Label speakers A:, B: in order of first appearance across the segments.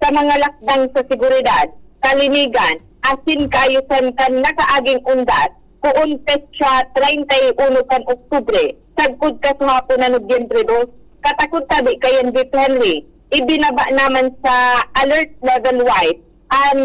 A: sa mga lakdang sa seguridad, kalinigan, asin kayusan kan nakaaging undas, kuun petsa 31 kan Oktubre, sagkod ka sa hapon na Nobyembre 2, katakot tabi kayan Vice Henry, ibinaba naman sa alert level white ang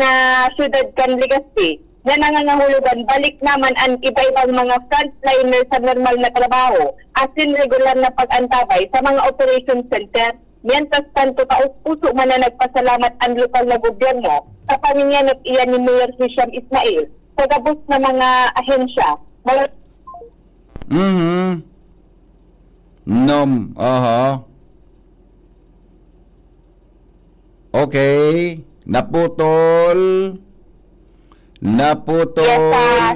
A: syudad kan Legazpi na nangangahulugan balik naman ang iba-ibang mga frontliner sa normal na trabaho asin regular na pag-antabay sa mga operation center. Mientras tanto taus-puso man na nagpasalamat ang lokal na gobyerno sa paninyanap iyan ni Mayor Hisham Ismail sa gabos na mga ahensya.
B: Okay. Naputol.
A: Yes,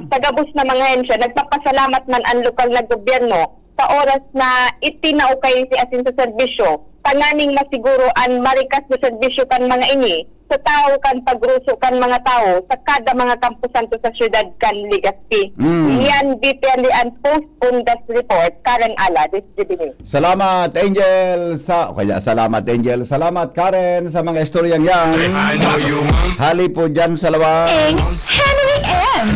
A: sa gabos na mga ahensya, nagpapasalamat man ang lokal na gobyerno sa oras na itinaukay si asin sa serbisyo, panganing masiguro ang marikas na serbisyo kan mga ini, sa tao kan pagruso kan mga tao sa kada mga kampusan to sa syudad kan Legazpi. Yan detailly and post on that report, Karen Ala, this evening.
B: Salamat Angel salamat Angel. Salamat Karen sa mga istoryang yan. Hali po dyan sa lawa.
C: Henry M.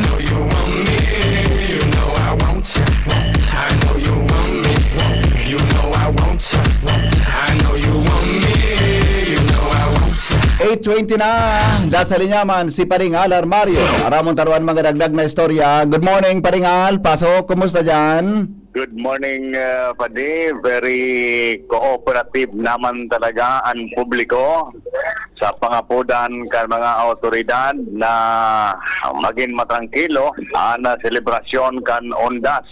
B: Eight 8:20 na. Nasa linyaman si Paringal Armario. Aramon taruan mga dagdag na istorya. Good morning Paringal. Pasok. Kumusta dyan?
D: Good morning, Padi. Very cooperative naman talaga ang publiko sa pangapudan kan mga autoridad na maging matrangkilo ang selebrasyon kan Ondas.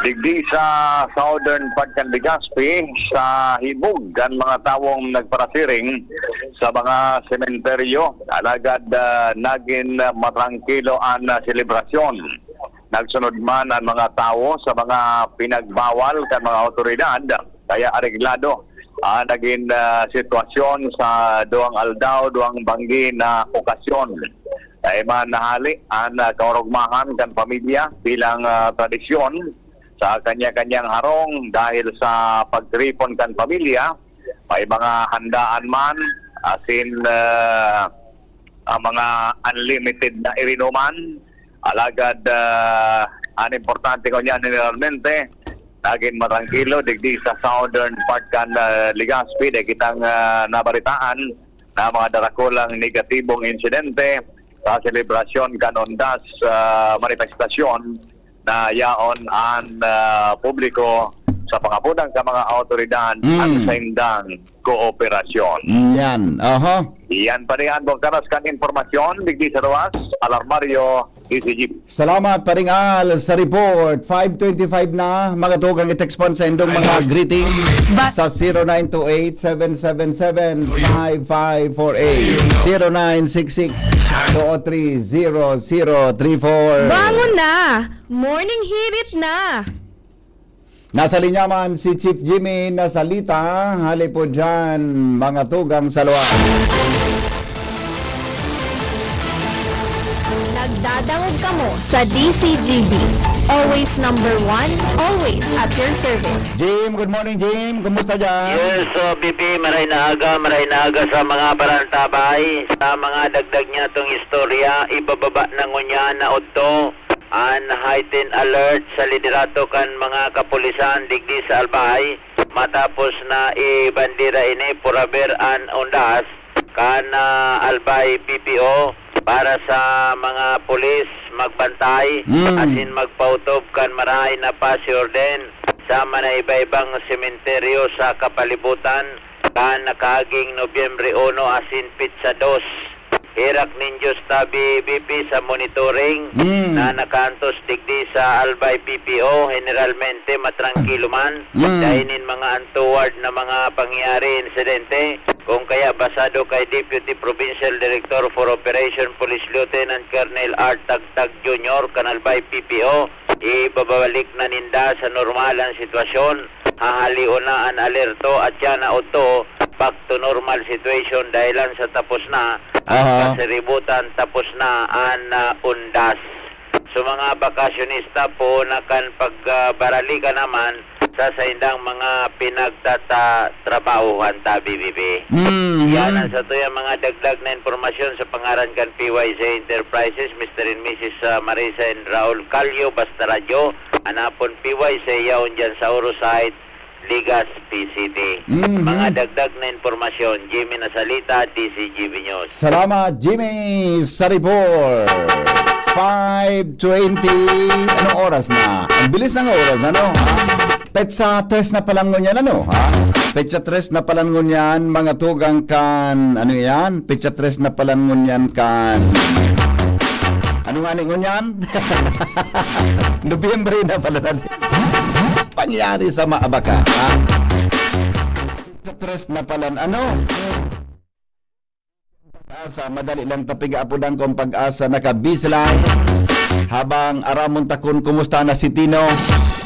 D: Digdi sa southern part kan Legazpi sa hibog kan mga tawong nagparasiring sa mga sementeryo. Alagad naging matrangkilo ang selebrasyon. Nagsunod man ang mga tao sa mga pinagbawal kan mga otoridad, kaya areglado naging sitwasyon sa duang aldaw, duang banggi na okasyon. Kaya man nahali ang kaurugmahan kan pamilya bilang tradisyon sa kanya-kanyang harong dahil sa pagtripon kan pamilya. May mga handaan man asin mga unlimited na irinuman. Alagad ang importante ko niyan generalmente naging matrangkilo digdi sa southern part kan Legazpi dahil kitang nabaritaan na mga darakulang negatibong insidente sa selebrasyon kan Ondas manifestasyon na yaon ang publiko sa pangapunan sa mga autoridad at sa indang kooperasyon.
B: Yan.
D: Iyan pa rin ang karas kan informasyon digdi sa ruwas Alarmario ECG.
B: Salamat Paringal sa report. 5:25 na. Magatugang i-text po sa indong mga greeting sa 0928-777-5548 0966-203-0034.
C: Bangon na! Morning hirit na!
B: Nasa linyaman si Chief Jimmy Nasalita. Hali po dyan mga tugang salwa.
C: Nagdadangog kamo sa DCGB. Always number one, always at your service.
B: Jim, good morning Jim. Kumusta dyan?
E: Yes, so Bibi, maray na aga sa mga barantabay. Sa mga dagdag niya itong istorya, ibababa na ngunya na udto. An heightened alert sa liderato kan mga kapulisan digdi sa Albay. Matapos na ibandira ini puraber an Ondas kan Albay PPO para sa mga pulis magbantay asin magpautob kan maray na pasiorden sa mga iba-ibang sementeryo sa kapalibutan kan nakaaging Nobyembre 1 asin Pizza 2. Hirak ninyo tabi BP sa monitoring na nakantos digdi sa Albay PPO generalmente matrangkilo man dahinin mga untoward na mga pangyari insidente kung kaya basado kay Deputy Provincial Director for Operation Police Lieutenant Colonel R. Tagtag Jr. kan Albay PPO ibabalik na ninda sa normal ang sitwasyon. Hahaliw na ang alerto at yan na auto back to normal situation dahilan sa tapos na ang kasiributan tapos na ang Ondas. So mga bakasyonista po na kan pagbarali ka naman sa indang mga pinagtatrabahuhan ta BBB. Yan ang sa to yung mga dagdag na informasyon sa pangaran kan PYC Enterprises, Mr. and Mrs. Marisa and Raul Calio, Basta Radyo, anapon PYC yaon dyan sa Orosite, Ligas, PCT. Mga dagdag na informasyon, Jimmy Nasalita, DCGB News.
B: Salamat, Jimmy, sa report. 5:20. Anong oras na? Ang bilis ng oras, ano? Petsa 3 na palangon yan, ano? Ha? Petsa 3 na palangon yan, mga tugang kan... Ano yan? Petsa 3 na palangon yan kan... Ano nga ningon yan? Nobyembre na pala na. Pangyari sa Maabaka. Ha? Petsa 3 na palan... Ano? Pag-asa, madali lang tapiga apudan kong pag-asa nakabislay. Habang aramon takon kumusta na si Tino.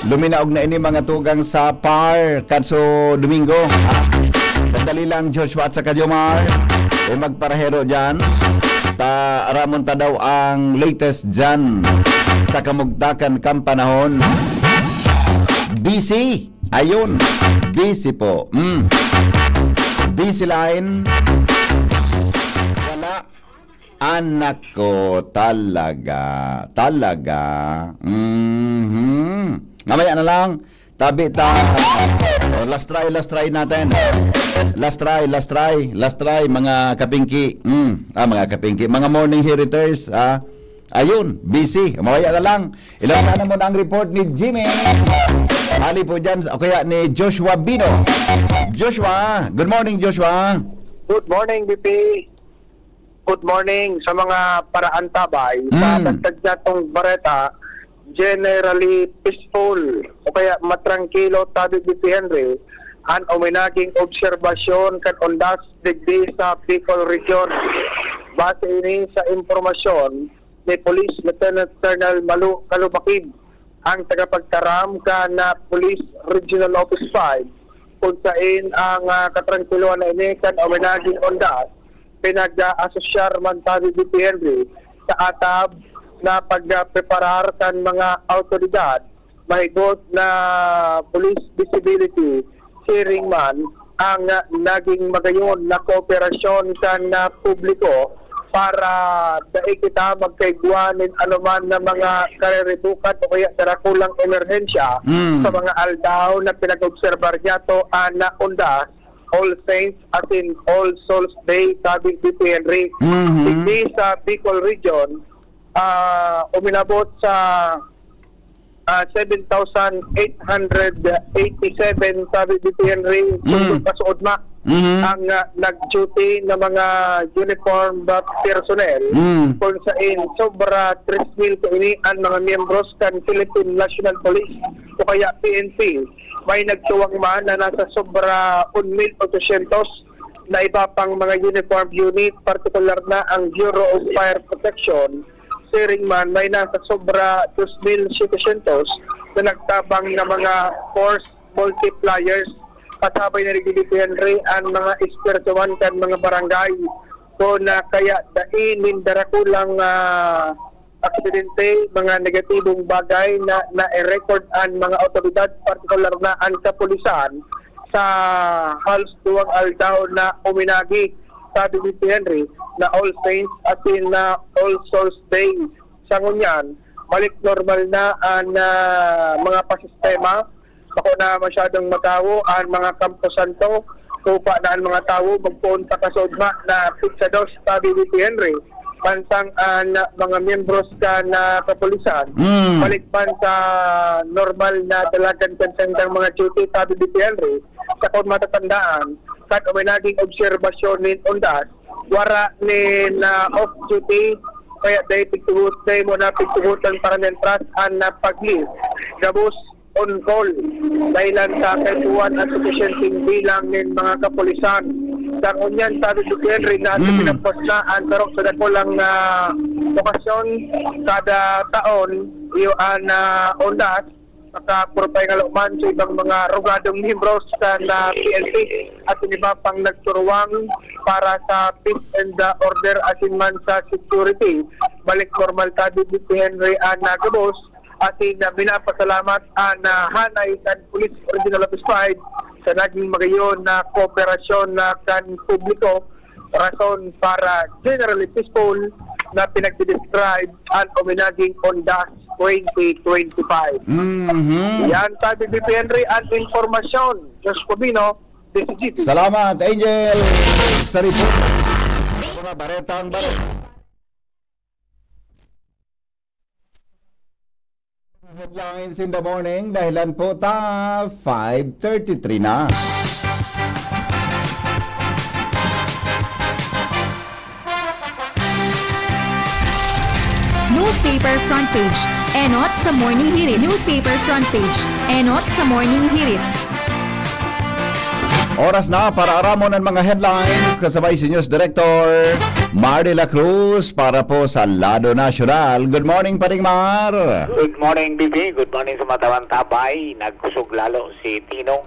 B: Luminaog na ini mga tugang sa par kadso Domingo. Sandali lang Joshua at saka Jomar. Magparahero dyan. Aramon ta daw ang latest dyan sa kamugtakan kang panahon. Busy. Ayun. Busy po. Busy line. Anak ko talaga. Mamaya na lang. Tabi ta. Last try natin. Last try mga kapingki. Mga kapingki, mga morning heriters. Ayun, busy. Mamaya na lang. Ilan na mo na ang report ni Jimmy. Hali po dyan. O kaya ni Joshua Bino. Joshua. Good morning, Joshua.
F: Good morning, BP. Good morning sa mga paraan tabay. Sa dagdag natong bareta, generally peaceful o kaya matrangkilo tabi BP Henry ang uminaging obserbasyon kan undas digdi sa Bicol Region. Base ini sa informasyon ni Police Lieutenant Colonel Malu Kalubakib, ang tagapagtaram ka na Police Regional Office 5, kung saan ang katrangkiluan na ini kan uminaging undas pinag-asosyar man tabi BP Henry sa atab na pagpreparar kan mga autoridad mahigot na police visibility sharing man ang naging magayon na kooperasyon kan publiko para dahil kita magkaigwanin anuman na mga kareribukan o kaya darakulang emerhensya sa mga aldaw na pinag-obserbar niya to na undas All Saints as in All Souls Day sabi BP Henry. Hindi sa Bicol Region uminabot sa 7,887 sabi BP Henry pasuod ma ang nag-duty na mga uniform personnel kung saan sobra 3,000 kaini ang mga miyembros kan Philippine National Police o kaya PNP. May nagtuwang man na nasa sobra 1,800 na iba pang mga uniform unit, partikular na ang Bureau of Fire Protection. Sharing man, may nasa sobra 2,700 na nagtabang na mga force multipliers. Kasabay na rin Henry ang mga espirituan kan mga barangay. So na kaya dainin darakulang aksidente, mga negatibong bagay na na-record ang mga otoridad, partikular na ang kapulisan sa halos duwang aldaw na uminagi sabi ni Henry na All Saints at na All Souls Day. Sa ngunyan, balik normal na ang mga pasistema, bako na masyadong matawo ang mga Campo Santo, kupa na ang mga tao magpunta kasodma na pizza dos sabi ni Henry. Pansang mga miyembros ka na kapulisan, palikpan sa normal na dalagan kansandang mga duty sabi ni Henry, sa kung matatandaan, kat uminaging obserbasyon ni undas, wara ni na off-duty, kaya dahil pagtuhutay mo na pagtuhutan para nentras ang pag-leave, gabos on call, dahilan sa kaituan at sufficienting bilang ng mga kapulisan. Sa kunyan, sabi si Henry na pinapos na ang tarok sa dakulang okasyon kada taon yung ondas makapurpay nga luman sa ibang mga rugadong membros sa PNP at iba pang nagturuwang para sa peace and order asin man sa security. Balik normal tabi si Henry Nagabos ating binapasalamat na Hanay kan Police Regional Office 5 sa naging magayon na kooperasyon na kan publiko rason para generally peaceful na pinagdidescribe ang uminaging Ondas 2025. Yan tabi BP Henry ang informasyon. Josh Cobino, DCGT.
B: Salamat, Angel. Sa report. Mga baretang baret. Headlines in the morning. Dahilan po 5:33 na.
C: Newspaper front page. Enot sa morning hirit. Newspaper front page. Enot sa morning hirit.
B: Oras na para aramon ang mga headlines kasabay si News Director Mar de la Cruz para po sa Lado Nacional. Good morning, Paring Mar.
E: Good morning, BB. Good morning sa matawan tabay. Nagkusog lalo si Tino.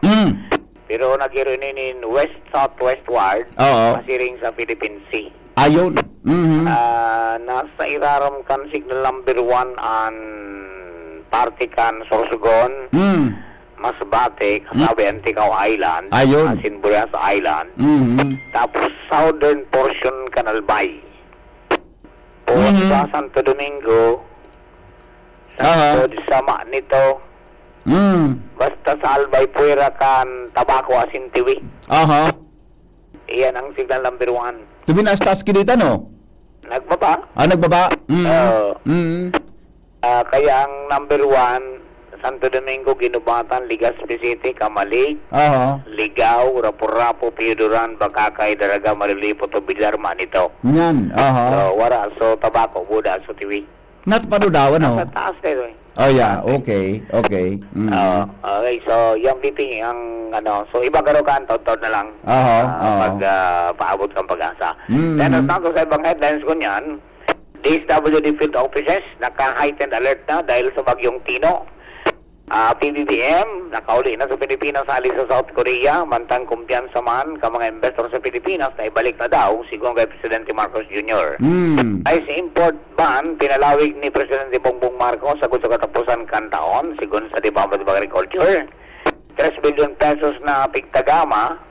E: Pero nag-irinin west-southwestward,
B: Oo.
E: masiring sa Philippine Sea.
B: Ayun.
E: Nasa iraram kan signal number 1 an Partikan Sorsogon, Masbate, kasabi Anticaw Island,
B: Ayun.
E: Sinburias Island, tapos southern portion Canal Bay. O sa Santo Domingo,
B: Aha.
E: sama nito, basta sa Albay Puera kan Tabaco Asintiwi.
B: Aha.
E: Iyan ang signal number 1.
B: Tuminas taas kinita, no?
E: Nagbaba?
B: Nagbaba?
E: Oo. Kaya ang number 1, Santo Domingo, Ginubatan, Legazpi City, Kamalig,
B: Aha.
E: Ligaw, Rapu-Rapu, Pioduran, Bakakay, Daraga, Marilipo, Tubilar, Manito.
B: Yan. Aha.
E: So, wara. So, Tabaco, Buda, so Tiwi.
B: Nasa panudawan, no?
E: Sa taas nito eh.
B: Oh, yeah. Okay. Okay.
E: Okay, so, yung meeting, ang so, iba garo ka, taon-taon na lang.
B: Aha.
E: Pag paabot kang pag-asa.
B: Mm.
E: Then, ang sa ibang headlines ko niyan, DSWD field offices, naka-heightened alert na dahil sa bagyong Tino. PBBM, nakauli na sa Pilipinas sa alis sa South Korea, mantang kumpiyansa man ka mga investor sa Pilipinas na ibalik na daw siguro kay Presidente Marcos Jr. Ay sa import ban, pinalawig ni Presidente Bongbong Marcos sagot sa katapusan kan taon, sigon sa Department of Agriculture. 3 billion pesos na pigtagama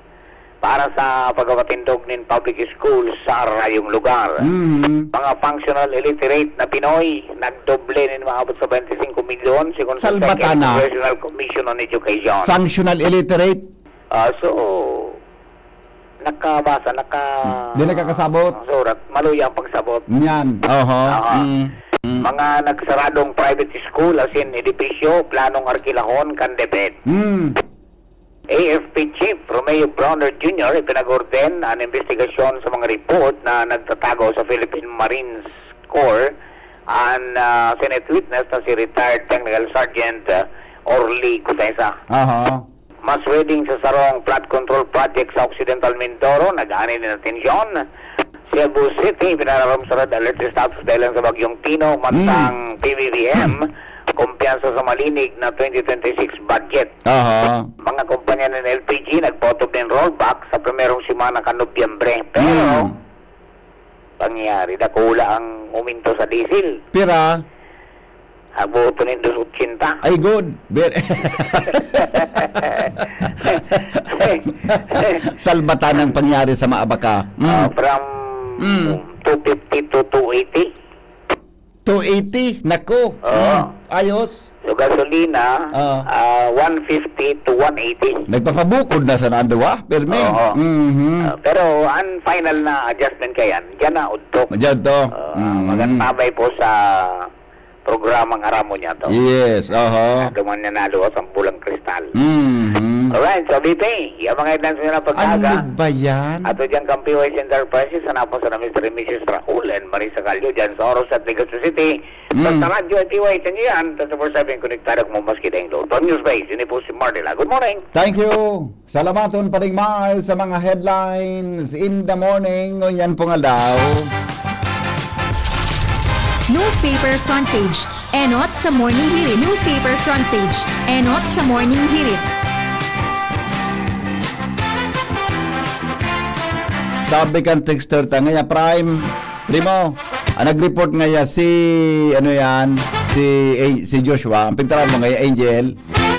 E: para sa pagpapatindog ng public schools sa rayong lugar. Mga functional illiterate na Pinoy, nagdoble ng maabot sa 25 milyon sigon sa
B: Salbata
E: Second
B: na.
E: Congressional Commission on Education.
B: Functional illiterate.
E: So, nakabasa,
B: Di nakakasabot.
E: surat, maluya ang pagsabot.
B: Yan. Aha.
E: Mga nagsaradong private school, as in edipisyo, planong arkilahon, kan debet. AFP Chief Romeo Browner Jr. ipinag-orden ang investigasyon sa mga report na nagtatago sa Philippine Marine Corps ang Senate witness na si retired Technical Sergeant Orly Gutesa.
B: Aha.
E: Mass wedding sa Sarong Flood Control Project sa Occidental Mindoro, nag-aanin ng atensyon. Cebu City, pinararam sa red alert status dahil sa bagyong Tino, mantang PBBM, kumpiyansa sa malinig na 2026 budget.
B: Aha.
E: Mga kumpanya ng LPG nagpotob ng rollback sa primerong simana ka Nobyembre. Pero, pangyari, dakula ang uminto sa diesel.
B: Pira.
E: Habuto ng 280.
B: Ay, good. Salbatan ang pangyari sa Maabaka.
E: From 250 to 280.
B: 280. Nako. Ayos.
E: So, gasolina, 150 to 180.
B: Nagpapabukod na sa nanduwa. Perme.
E: Oo. Pero, ang final na adjustment kayan, dyan na udtok.
B: Diyan to.
E: Magantabay po sa programang aramo niya to.
B: Yes. Aha.
E: Duman niya naluwas ang bulang kristal. Alright, so BP, yung mga headlines nyo na pagkaga.
B: Ano ba yan?
E: Ato dyan kang POS Enterprises, hanapos sa Mr. and Mrs. Raul and Marisa Calio dyan sa Oros at Legazpi City. Basta radyo at POS nyo yan, tapos for 7 konektado kung maski tayong load. On News Base, yun po si Martela. Good morning!
B: Thank you. Salamaton pa rin Mar sa mga headlines in the morning. Ngunyan po nga daw.
C: Newspaper front page. Enot sa morning hirit. Newspaper front page. Enot sa morning hirit.
B: Sabi kan texter ta ngaya Prime. Primo, nag-report ngaya si ano yan, si si Joshua, ang pintaran mo ngayon, Angel,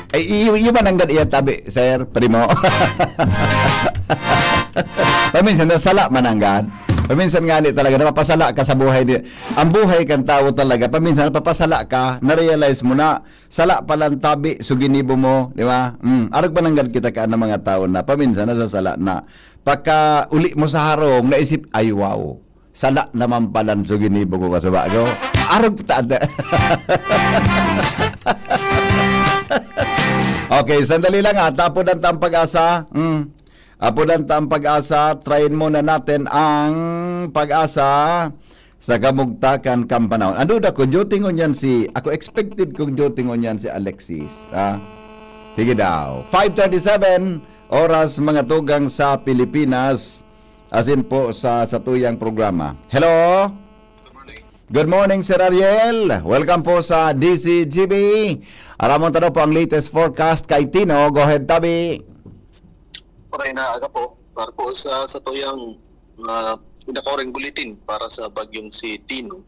B: ay iyo mananggan iyan tabi, sir, primo. Paminsan nasala mananggan. Paminsan nga ni talaga napapasala ka sa buhay ni. Ang buhay kang tao talaga, paminsan napapasala ka, na-realize mo na sala palang tabi suginibo mo, di ba? Arag mananggan kita ka ng mga tao na paminsan nasasala na. Pagka uli mo sa harong, naisip, ay wow, sala naman palang suginibo ko kasabago. Arag tada. Okay, sandali lang ha. Tapon ang pag-asa. Apunan ang pag-asa. Tryin muna natin ang pag-asa sa kamugtakan kampanahon. Ano da ko, jotingon yan ako expected kong jotingon yan si Alexis. Sige daw. 5:37 oras mga tugang sa Pilipinas. Asin po sa tuyang programa. Hello? Good morning, Sir Ariel. Welcome po sa DCGB. Aramon tanong po ang latest forecast kay Tino. Go ahead, Tabi.
G: Paray na aga po para po sa tuyang pinakoreng bulletin para sa bagyong si Tino.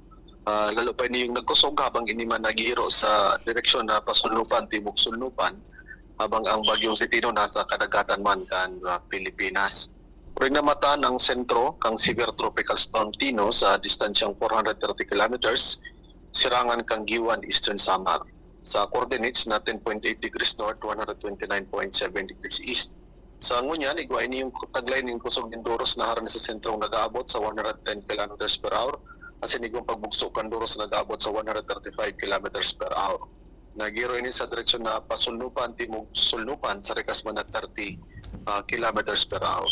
G: Lalo pa ini yung nagkusog habang ini man naghihiro sa direksyon na pasunlupan, timog sunlupan, habang ang bagyong si Tino nasa kadagatan man kan Pilipinas. Paray na mata ng sentro kang severe tropical storm Tino sa distansyang 430 kilometers, sirangan kang Giwan, Eastern Samar. Sa coordinates na 10.8 degrees north, 129.7 degrees east. Sa ngunyan, igwa ini yung taglay ng kusog ng Doros na haran sa sentrong nag-aabot sa 110 km per hour at sinigong pagbugsok kan Doros na nag-aabot sa 135 km per hour. Nagiro ini sa direksyon na pasunlupan, timog sulnupan sa rekas man na 30 km per hour.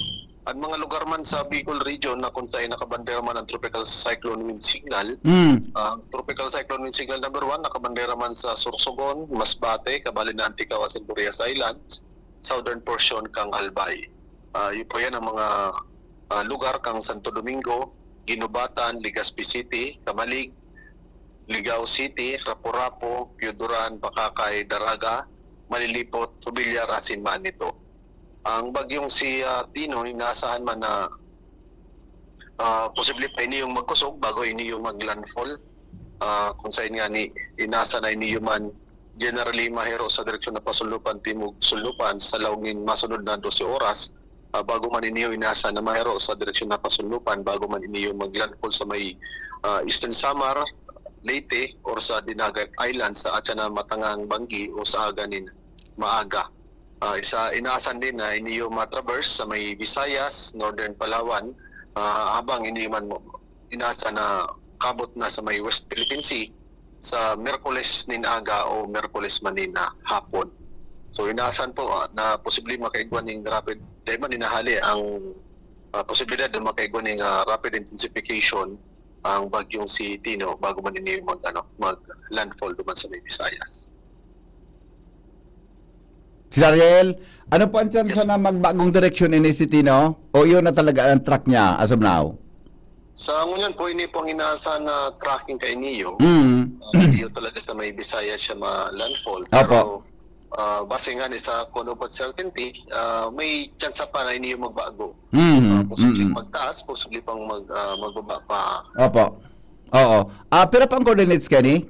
G: At mga lugar man sa Bicol region na kung tayo nakabandera man ang Tropical Cyclone Wind Signal, Tropical Cyclone Wind Signal number 1 nakabandera man sa Sorsogon, Masbate, Kabali na Antigua, and Burias Islands, southern portion kang Albay. Yun po yan ang mga lugar kang Santo Domingo, Ginubatan, Legazpi City, Kamalig, Ligao City, Rapu-Rapu, Piuduran, Bakakay, Daraga, Malilipot, Tubilyar, Asin, Manito. Ang bagyong si Tino, inaasahan man na posible pa ini yung magkusog bago ini yung maglandfall. Kung saan nga ni inasa na ini yung man generally mahiro sa direksyon na pasunlupan, timog sunlupan sa lawngin masunod na 12 oras bago man iniyo inasa na mahiro sa direksyon na pasunlupan bago man iniyo maglandfall sa may Eastern Samar, Leyte or sa Dinagat Islands sa atya na Matangang Banggi o sa aganin maaga. Isa inaasan din na iniyo matraverse sa may Visayas, Northern Palawan habang iniyo man inasa na kabot na sa may West Philippine Sea sa Merkules nin aga o Merkules manina hapon. So inaasahan po na posible makaigwan ng rapid, dahil man inahali ang posibilidad na makaigwan ng rapid intensification ang bagyong si Tino bago man ini mag-landfall duman sa may Visayas.
B: Si Ariel, ano po ang chance na magbagong direksyon ini si Tino? O yun na talaga ang track niya as of now?
G: Sa ngunyan po, ini po ang inaasahan na tracking kay Neo. Neo talaga sa may Visayas siya ma-landfall. Pero base nga ni sa Conobot certainty, may chance pa na Neo magbago. Posibleng magtaas, posibleng pang magbaba pa.
B: Opo. Oo. Pero pang coordinates ka ni?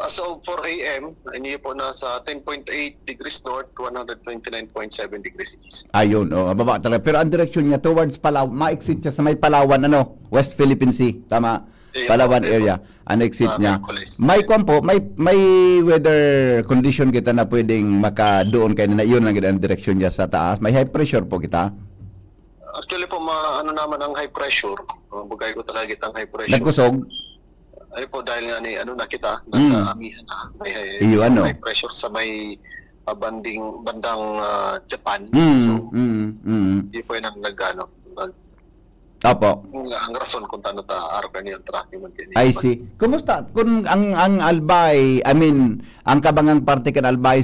G: As of 4 a.m., Neo po nasa 10.8 degrees north, 129.7 degrees east.
B: Ayun, baba talaga. Pero ang direksyon niya towards Palawan, ma-exit siya sa may Palawan, West Philippine Sea. Tama? Palawan area. Ang exit niya. May kompo, may weather condition kita na pwedeng makadoon kayo na yun ang direksyon niya sa taas. May high pressure po kita.
G: Actually po, naman ang high pressure. Bugay ko talaga ang high pressure.
B: Nagkusog?
G: Ay po, dahil nga ni nakita, nasa amihan na may high pressure sa may bandang Japan. So, hindi po yun ang
B: Opo.
G: Ang rason kung taano arka niya ang tracking man din.
B: I see. Kumusta? Kung ang Albay, ang kabangang parte kan Albay,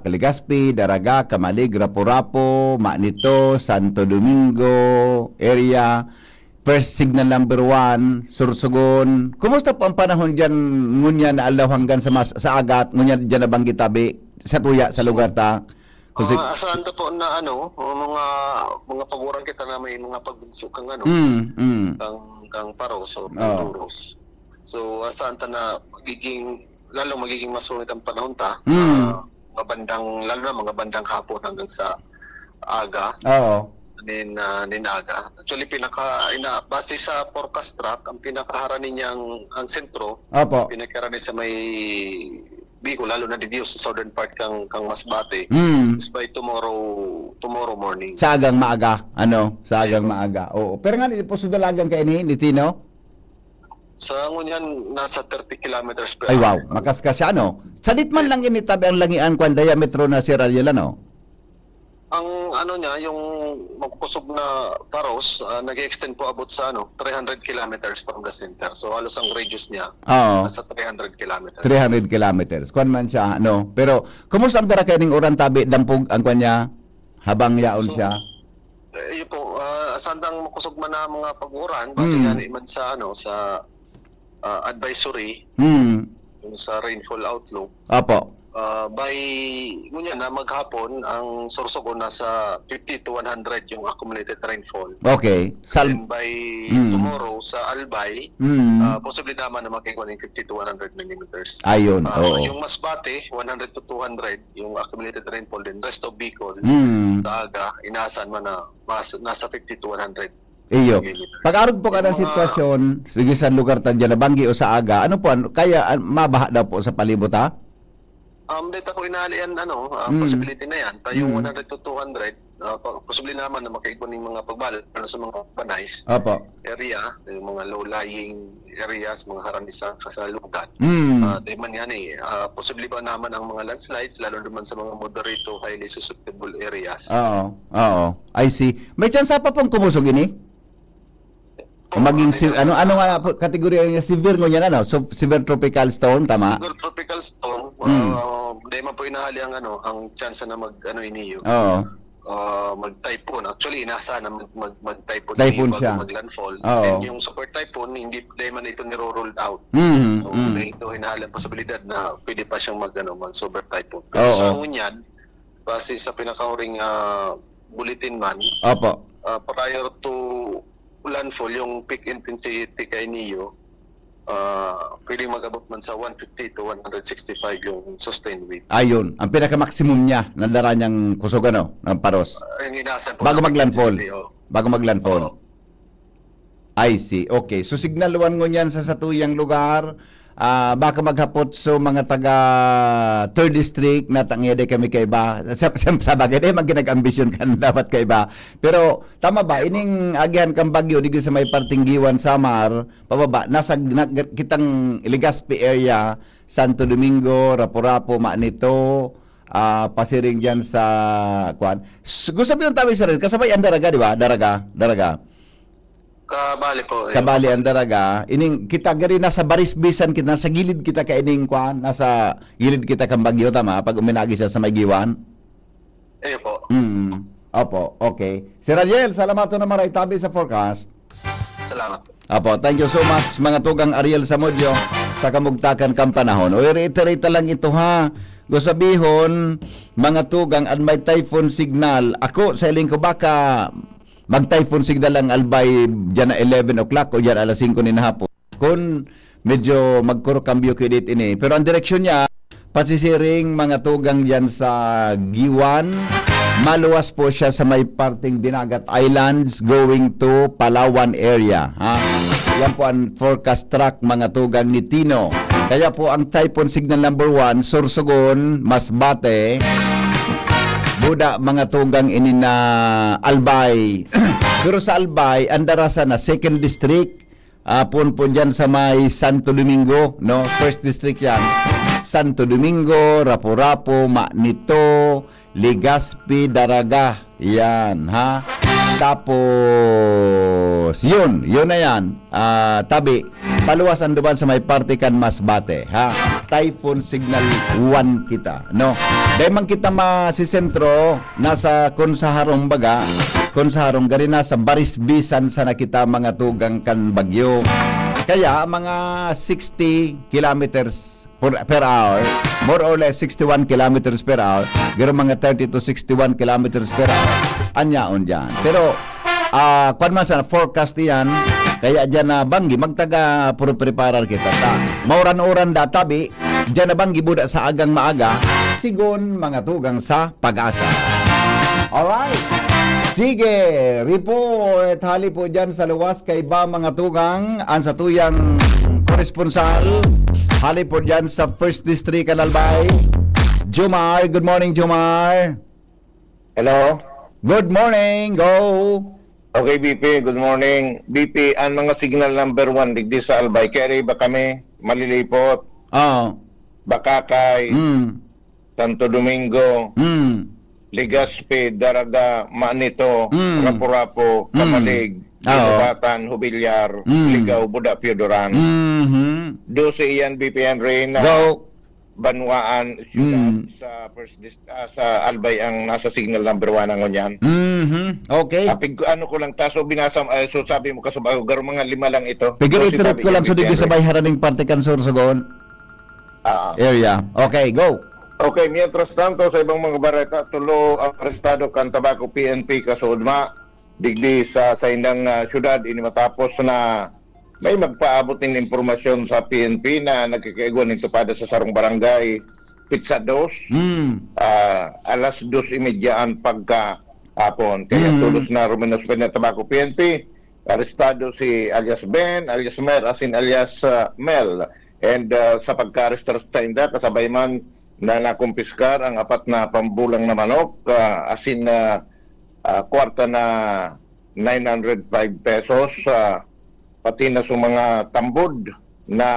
B: Legazpi, Daraga, Kamalig, Rapu-Rapu, Manito, Santo Domingo, area, first signal number 1, Sorsogon. Kumusta po ang panahon dyan, ngunya na alaw hanggang sa agat, ngunya dyan na banggit tabi, sa tuya, sa lugar ta?
G: Asahan to po na mga paguran kita na may mga pagbunso kang kang Paros o Duros. So saan ta na magiging masungit ang panahon ta. Mga bandang, lalo na mga bandang hapon hanggang sa aga.
B: Oo.
G: Ninaga. Actually, base sa forecast track, ang pinakaharani niyang ang sentro,
B: Opo.
G: pinakaharani sa may Bicol, lalo na dito sa southern part kang Masbate, is by tomorrow morning.
B: Sa agang maaga. Sa agang maaga. Oo. Pero nga, po sudalagang kayo ni Tino?
G: Sa ngunyan, nasa 30 kilometers per
B: Ay, wow.
G: hour.
B: Makaskas siya, Sa ditman lang initabi ang langian kung diametro na si Rariel,
G: Ang niya, yung magkusog na paros, nag-extend po abot sa 300 kilometers from the center. So halos ang radius niya,
B: Oo.
G: nasa 300 kilometers.
B: 300 kilometers. Kuan man siya, Pero, kumusta ang dara kaning oran tabi dampog ang kanya habang yaon siya?
G: Yun po, sandang makusog man na mga pag-uran, base nga naman sa advisory, yung sa rainfall outlook.
B: Opo.
G: By ngunyan na maghapon, ang sorsogon nasa 50 to 100 yung accumulated rainfall.
B: Okay.
G: And by tomorrow sa Albay, possibly naman na makikuha ng 50 to 100 millimeters.
B: Ayun, oo.
G: Yung Masbate, 100 to 200 yung accumulated rainfall din. Rest of Bicol, sa aga, inaasahan man na nasa 50 to 100.
B: Iyo. Pag-arog po ka ng
G: Yung mga-
B: sitwasyon, sige sa lugar ta dyan, Banggi o sa aga, kaya mabaha daw po sa palibot, ha?
G: Dito ko inaalian, possibility na yan. Tayong 100 to 200, possibly naman na makaikon ng mga pagbalat para sa mga urbanized
B: Opo.
G: area, yung mga low-lying areas, mga haranisan kasalugan. Di man yan possibly ba naman ang mga landslides, lalo naman sa mga moderate to highly susceptible areas.
B: Oo. I see. May chance pa pong kumusog ini? Maging ano nga po kategorya niya, severe ngunyan, So, severe tropical storm, tama?
G: Siguro tropical storm, di man po inahali ang chance na iniyo.
B: Oo.
G: Mag-typhoon. Actually, inaasahan na mag-typhoon
B: Typhoon
G: bago
B: siya.
G: mag-landfall.
B: Oo.
G: And yung super typhoon, hindi man ito niro-rolled out. So, ito hinahala ang posibilidad na pwede pa siyang mag-super typhoon. Pero
B: Oo.
G: sa ngunyan, base sa pinakahuring bulletin man,
B: Opo.
G: prior to landfall, yung peak intensity kay Neo, pwedeng mag-abot man sa 150 to 165 yung sustained wind.
B: Ayun. Ang pinaka-maximum niya, nandara niyang kusog, ng paros.
G: Yung inaasahan po
B: Bago
G: na
B: mag-landfall.
G: intensity,
B: Bago mag-landfall.
G: Oo.
B: I see. Okay. So, signal 1 ngunyan sa satuyang lugar. Baka maghapot so mga taga 3rd district na tangyade kami kay iba. Sa bagay, mag-ginag-ambisyon kan dapat kay iba. Pero tama ba ining agihan kang bagyo digid sa may parting Giwan, Samar, pababa nasa kitang Legazpi area, Santo Domingo, Rapu-Rapu, Manito, pasiring diyan sa kuan. Gusto mo yung tawi sa rin kasabay ang Daraga, di ba? Daraga.
G: Kabali po.
B: Kabali ang Daraga, ining kita gari nasa barisbisan kita, nasa gilid kita ka ining kuan, nasa gilid kita kang bagyo, tama? Pag uminagi siya sa may Giwan.
G: Po.
B: Opo, okay. Si Radiel, salamat na maray tabi sa forecast.
G: Salamat.
B: Opo, thank you so much mga tugang Ariel Samudyo sa kamugtakan kang panahon. O i-reiterate lang ito, ha. Gusto sabihon, mga tugang, at may typhoon signal. Ako, sa iling ko baka mag-typhoon signal ang Albay dyan na 11 o'clock o dyan alas 5 ni hapon. Kung medyo magkurokambyo kredit ini. Pero ang direksyon niya, pasisiring mga tugang dyan sa Giwan. Maluwas po siya sa may parting Dinagat Islands going to Palawan area. Ha? Yan po ang forecast track mga tugang ni Tino. Kaya po ang typhoon signal number 1, Sorsogon, Masbate, Buda mga tugang ini na Albay. Pero sa Albay, andarasa na 2nd district, po dyan sa may Santo Domingo, no? 1st district yan. Santo Domingo, Rapu-Rapu, Manito, Legazpi, Daraga. Yan, ha? Tapos, yun na yan. Tabi, paluwas ang duman sa may partikan Masbate, ha? Typhoon signal 1 kita, no? Dahil man kita masisentro, nasa Konsaharong baga, Konsaharong gari na sa Barisbisan sa nakita mga tugang kan bagyo. Kaya mga 60 kilometers per hour, more or less 61 kilometers per hour, garo mga 30 to 61 kilometers per hour, anyaon dyan. Pero, kung man sa forecast yan, Kaya dyan na banggi, magtaga puro preparar kita ta. Mauran-uran da tabi, dyan na banggi buda sa agang maaga, sigon mga tugang sa pag-asa. Alright. Sige, report. Hali po dyan sa luwas kay ba mga tugang, ang sa tuyang koresponsal. Hali po dyan sa First District Kalalbay. Jomar, good morning Jomar.
H: Hello?
B: Good morning, go.
H: Okay, BP, good morning. BP, ang mga signal number 1 digdi sa Albay, kaya ba kami malilipot,
B: Oh.
H: Bakakay, Santo Domingo, Legazpi, Daraga, Manito, Rapu-Rapu, Kamalig, Inubatan, Hubilyar, Ligaw, Buda, Piodoran. Dose iyan, BP Henry, na
B: Go.
H: Banwaan, siyudad sa Albay ang nasa signal number 1 ang unyan.
B: Okay.
H: Apig ano ko lang taso binasam so sabi mo kasabago garo mga 5 lang ito.
B: Figure
H: So,
B: it ko lang so di sabay haraning parte kansor sa goon area. Okay, go.
H: Okay, mientras tanto sa ibang mga bareta tulo ang arestado kan Tabaco PNP kasudma digdi sa indang syudad ini matapos na may magpaabot ng impormasyon sa PNP na nagkakaiguan nito pada sa sarong barangay Pizza 2 alas 2:30 pagka hapon. Kaya tulos na ruminos pa na Tabaco PNP, arestado si alias Ben, alias Mer, asin alias Mel. And sa pagka-arrestar sa tinda, kasabay man na nakumpiskar ang 4 na pambulang na manok, asin kwarta na 905 pesos, pati na sa mga tambod na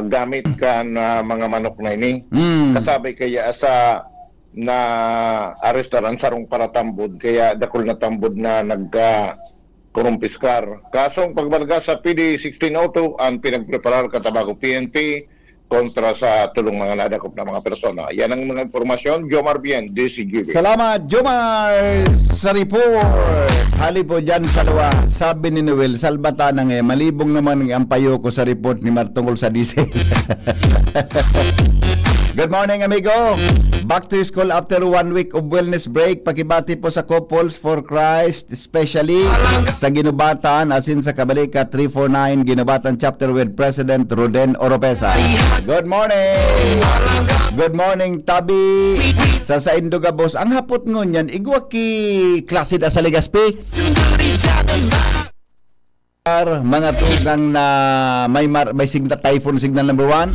H: gamit ka na mga manok na ini. Kasabay kaya sa na arestar ang sarong para tambod, kaya dakol na tambod na nagka-kurumpiskar. Kasong pagbalga sa PD 1602 ang pinagpreparar ka Tabaco PNP kontra sa tulong mga nadakop na mga persona. Yan ang mga impormasyon. Jomar Bien, DCGB.
B: Salamat, Jomar, sa report. Hali po dyan sa luwa. Sabi ni Noel, salbata na nga, malibong naman ang payo ko sa report ni Mar tungkol sa diesel. Good morning, amigo. Back to school after 1 week of wellness break. Pakibati po sa Couples for Christ, especially sa Ginubatan, asin sa Kabalika 349, Ginubatan Chapter with President Roden Oropesa. Good morning. Good morning, Tabi. Sa Indoga, boss. Ang hapot ngunyan, igwa ki klase da sa Legazpi. Mga tugang na may typhoon signal number 1.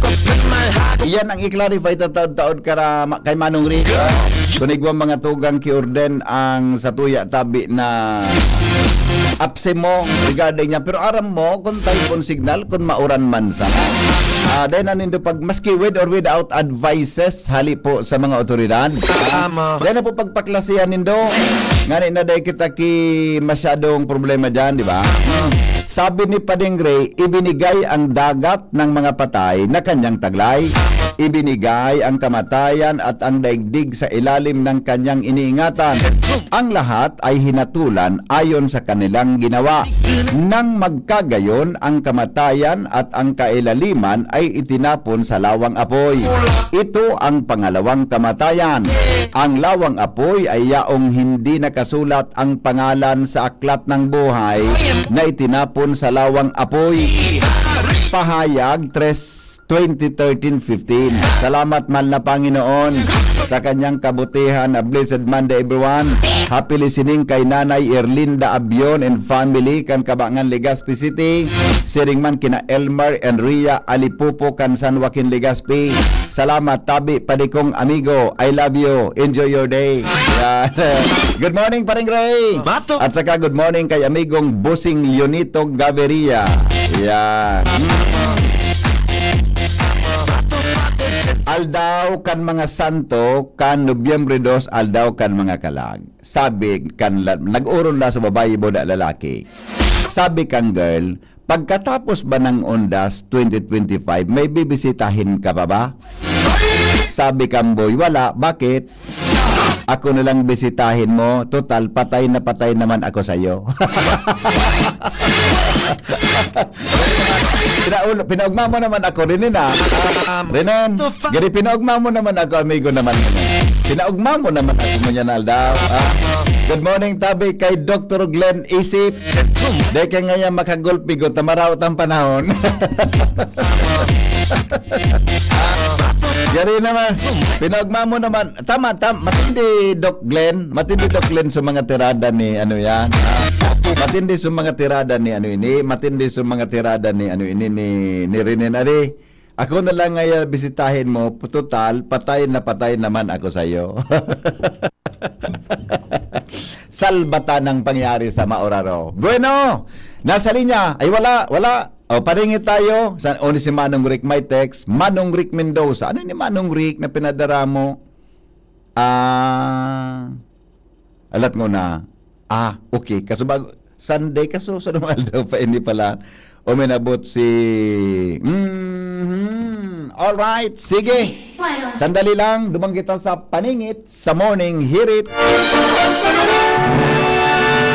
B: Iyan ang i-clarify taod-taod kay Manong Rico. Kunigwa mga tugang ki-orden ang sa tuya tabi na apse mo regarding niya. Pero aram mo kung typhoon signal, kung mauran man sa then anindo pag maski with or without advices hali po sa mga otoridad. Then na po pagpaklasihan nindo ngani na day kita ki masyadong problema diyan, di ba? Sabi ni Pading Ray, ibinigay ang dagat ng mga patay na kanyang taglay. Ibinigay ang kamatayan at ang daigdig sa ilalim ng kanyang iniingatan. Ang lahat ay hinatulan ayon sa kanilang ginawa. Nang magkagayon, ang kamatayan at ang kailaliman ay itinapon sa lawang apoy. Ito ang pangalawang kamatayan. Ang lawang apoy ay yaong hindi nakasulat ang pangalan sa aklat ng buhay na itinapon sa lawang apoy. Pahayag 2013-15. Salamat mahal na Panginoon sa kanyang kabutihan. A blessed Monday everyone. Happy listening kay Nanay Erlinda Abion and family kan Kabangan Legazpi City. Siring man kina Elmar and Ria Alipupo kan San Joaquin Legazpi. Salamat Tabi padikong amigo. I love you. Enjoy your day. Yeah. Good morning Paring Ray. At saka good morning kay amigong Busing Leonito Gaviria. Yeah. Aldaw kan mga santo kan Nobyembre 2 aldaw kan mga kalag. Sabi kan nag-uron na sa babae boda lalaki. Sabi kang girl, pagkatapos ba ng Ondas 2025 may bibisitahin ka pa ba? Sabi kang boy, wala. Bakit? Ako na lang bisitahin mo. Total, patay na patay naman ako sa'yo. Pinaugma mo naman ako, Renan. Renan, gari pinaugma mo naman ako, amigo naman. Pinaugma mo naman ako mo yan, Aldaw. Good morning, tabi kay Dr. Glenn Isip. Dahil kaya ngayon makagulpi ko, tamaraot ang panahon. Yari naman, pinagma mo naman. Tama, matindi Doc Glenn sa mga tirada ni ano yan. Matindi sa mga tirada ni ano ini, matindi sa mga tirada ni ano ini ni Renen Ari. Ako na lang ngayon bisitahin mo, total, patay naman ako sa iyo. Salbata ng pangyari sa Maoraro. Bueno, nasa linya. Ay wala. O, paringit tayo. O ni si Manong Rick may text. Manong Rick Mendoza. Ano ni Manong Rick na pinadara mo? Alat mo na. Okay. Kaso bago, Sunday kaso sa normal daw pa, hindi pala. O minabot si... Alright, sige. Sandali lang, dumang kita sa paningit sa Morning Hirit.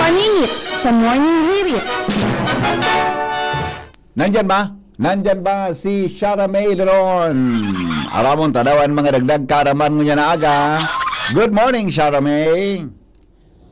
C: Paningit sa Morning Hirit.
B: Nandyan ba si Shara May Leron? Aramon tadawan mga dagdag karaman mo niya na aga. Good morning, Shara May.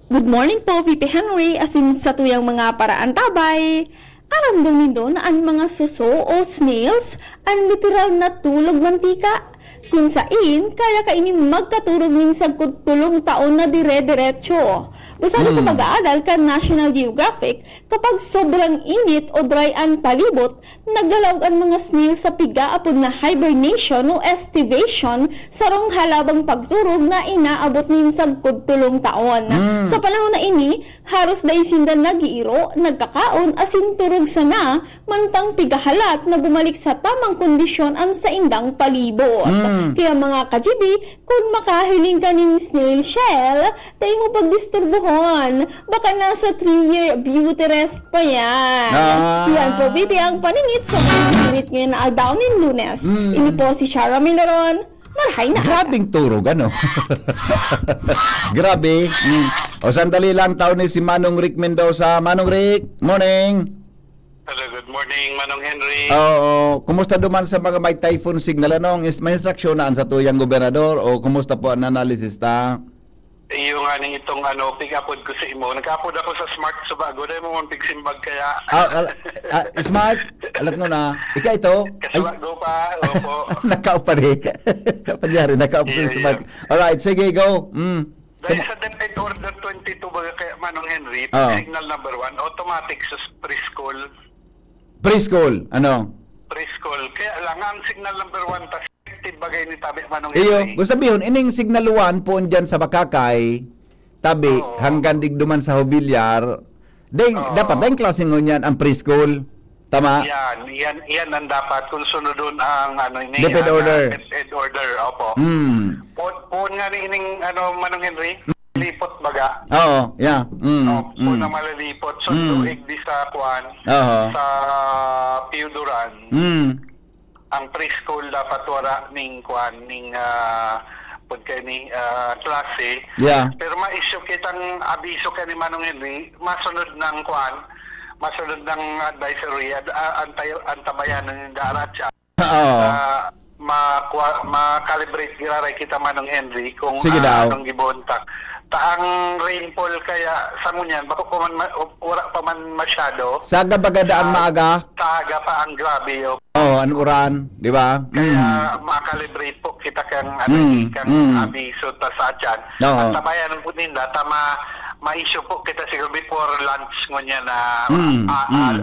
I: Good morning po, VP Henry. Asin sa tuyang mga paraan tabay. Aram daw nindo na ang mga suso o snails ang literal na tulog mantika. Kung saan, kaya kainin magkaturog min sa tulong taon na dire-diretso. Basta sa pag-aaral ka National Geographic, kapag sobrang init o dry ang palibot, naglalawag ang mga snail sa piga-apod na hibernation o estivation sarong halabang pagturog na inaabot min sa tulong taon. Sa panahon na ini, haros dahil sindan nag-iiro, nagkakaon, asin turog sana, mantang pigahalat na bumalik sa tamang kondisyon ang sa indang palibot. Kaya mga ka-GB, kung makahiling ka ng snail shell, tayo mo pagdisturbuhon. Baka nasa 3-year beauty rest pa yan. Yan po, baby, ang paningit sa paningit ngayon na aldaw ng Lunes. Ini po si Shara Milaron. Marhay na.
B: Grabing turog, ano? Grabe. O sandali lang, taon ni si Manong Rick Mendoza. Manong Rick, morning.
D: Hello, good morning, Manong Henry.
B: Oo, kumusta duman sa mga may typhoon signal? Anong may instruction na sa tuyang gobernador o kumusta po ang analysis ta?
D: Yung itong pick-upod ko sa imo. Nag-upod ako sa Smart Subago. Dahil mo mong pigsimbag kaya.
B: Smart, alam mo na. Ika ito.
D: Kasubago pa. Opo.
B: Nakaup pa rin. Panyari, nakaup sa Smart. Alright, sige, go.
D: Dahil sa DepEd Order 22 baga kaya Manong Henry, signal number 1, automatic sa preschool.
B: Preschool, ano?
D: Preschool. Kaya lang ang signal number 1 tas effective bagay ni tabi Manong
B: Iyo,
D: Henry.
B: gusto sabihin, ining signal 1 po dyan sa Bakakay, tabi, hanggang digduman sa Hobilyar, dapat dahil klaseng ngunyan ang preschool. Tama?
D: Yan ang dapat kung sunod doon ang
B: DepEd order.
D: DepEd order, opo. Puon nga ni ining Manong Henry, lipot baga.
B: Oo, yeah.
D: Puon na malalipot. So, tuig di sa Kuan, sa Piuduran, ang preschool dapat wala ning Kuan, ning klase.
B: Yeah.
D: Pero ma-issue kitang abiso ka ni Manong Henry, masunod ng Kuan, masunod ng advisory, antabayan ng Daratsa. Ma-calibrate giraray kita Manong Henry kung anong gibontak. Taang rainfall kaya sa ngunyan, bako pa man wala pa man masyado.
B: Saga bagadaan maaga?
D: Saga pa ang grabe.
B: Ang uran, di ba?
D: Kaya ma-calibrate po kita kang abiso ta sa dyan. At tabayan po ninda, ma-issue po kita siguro before lunch ngunyan na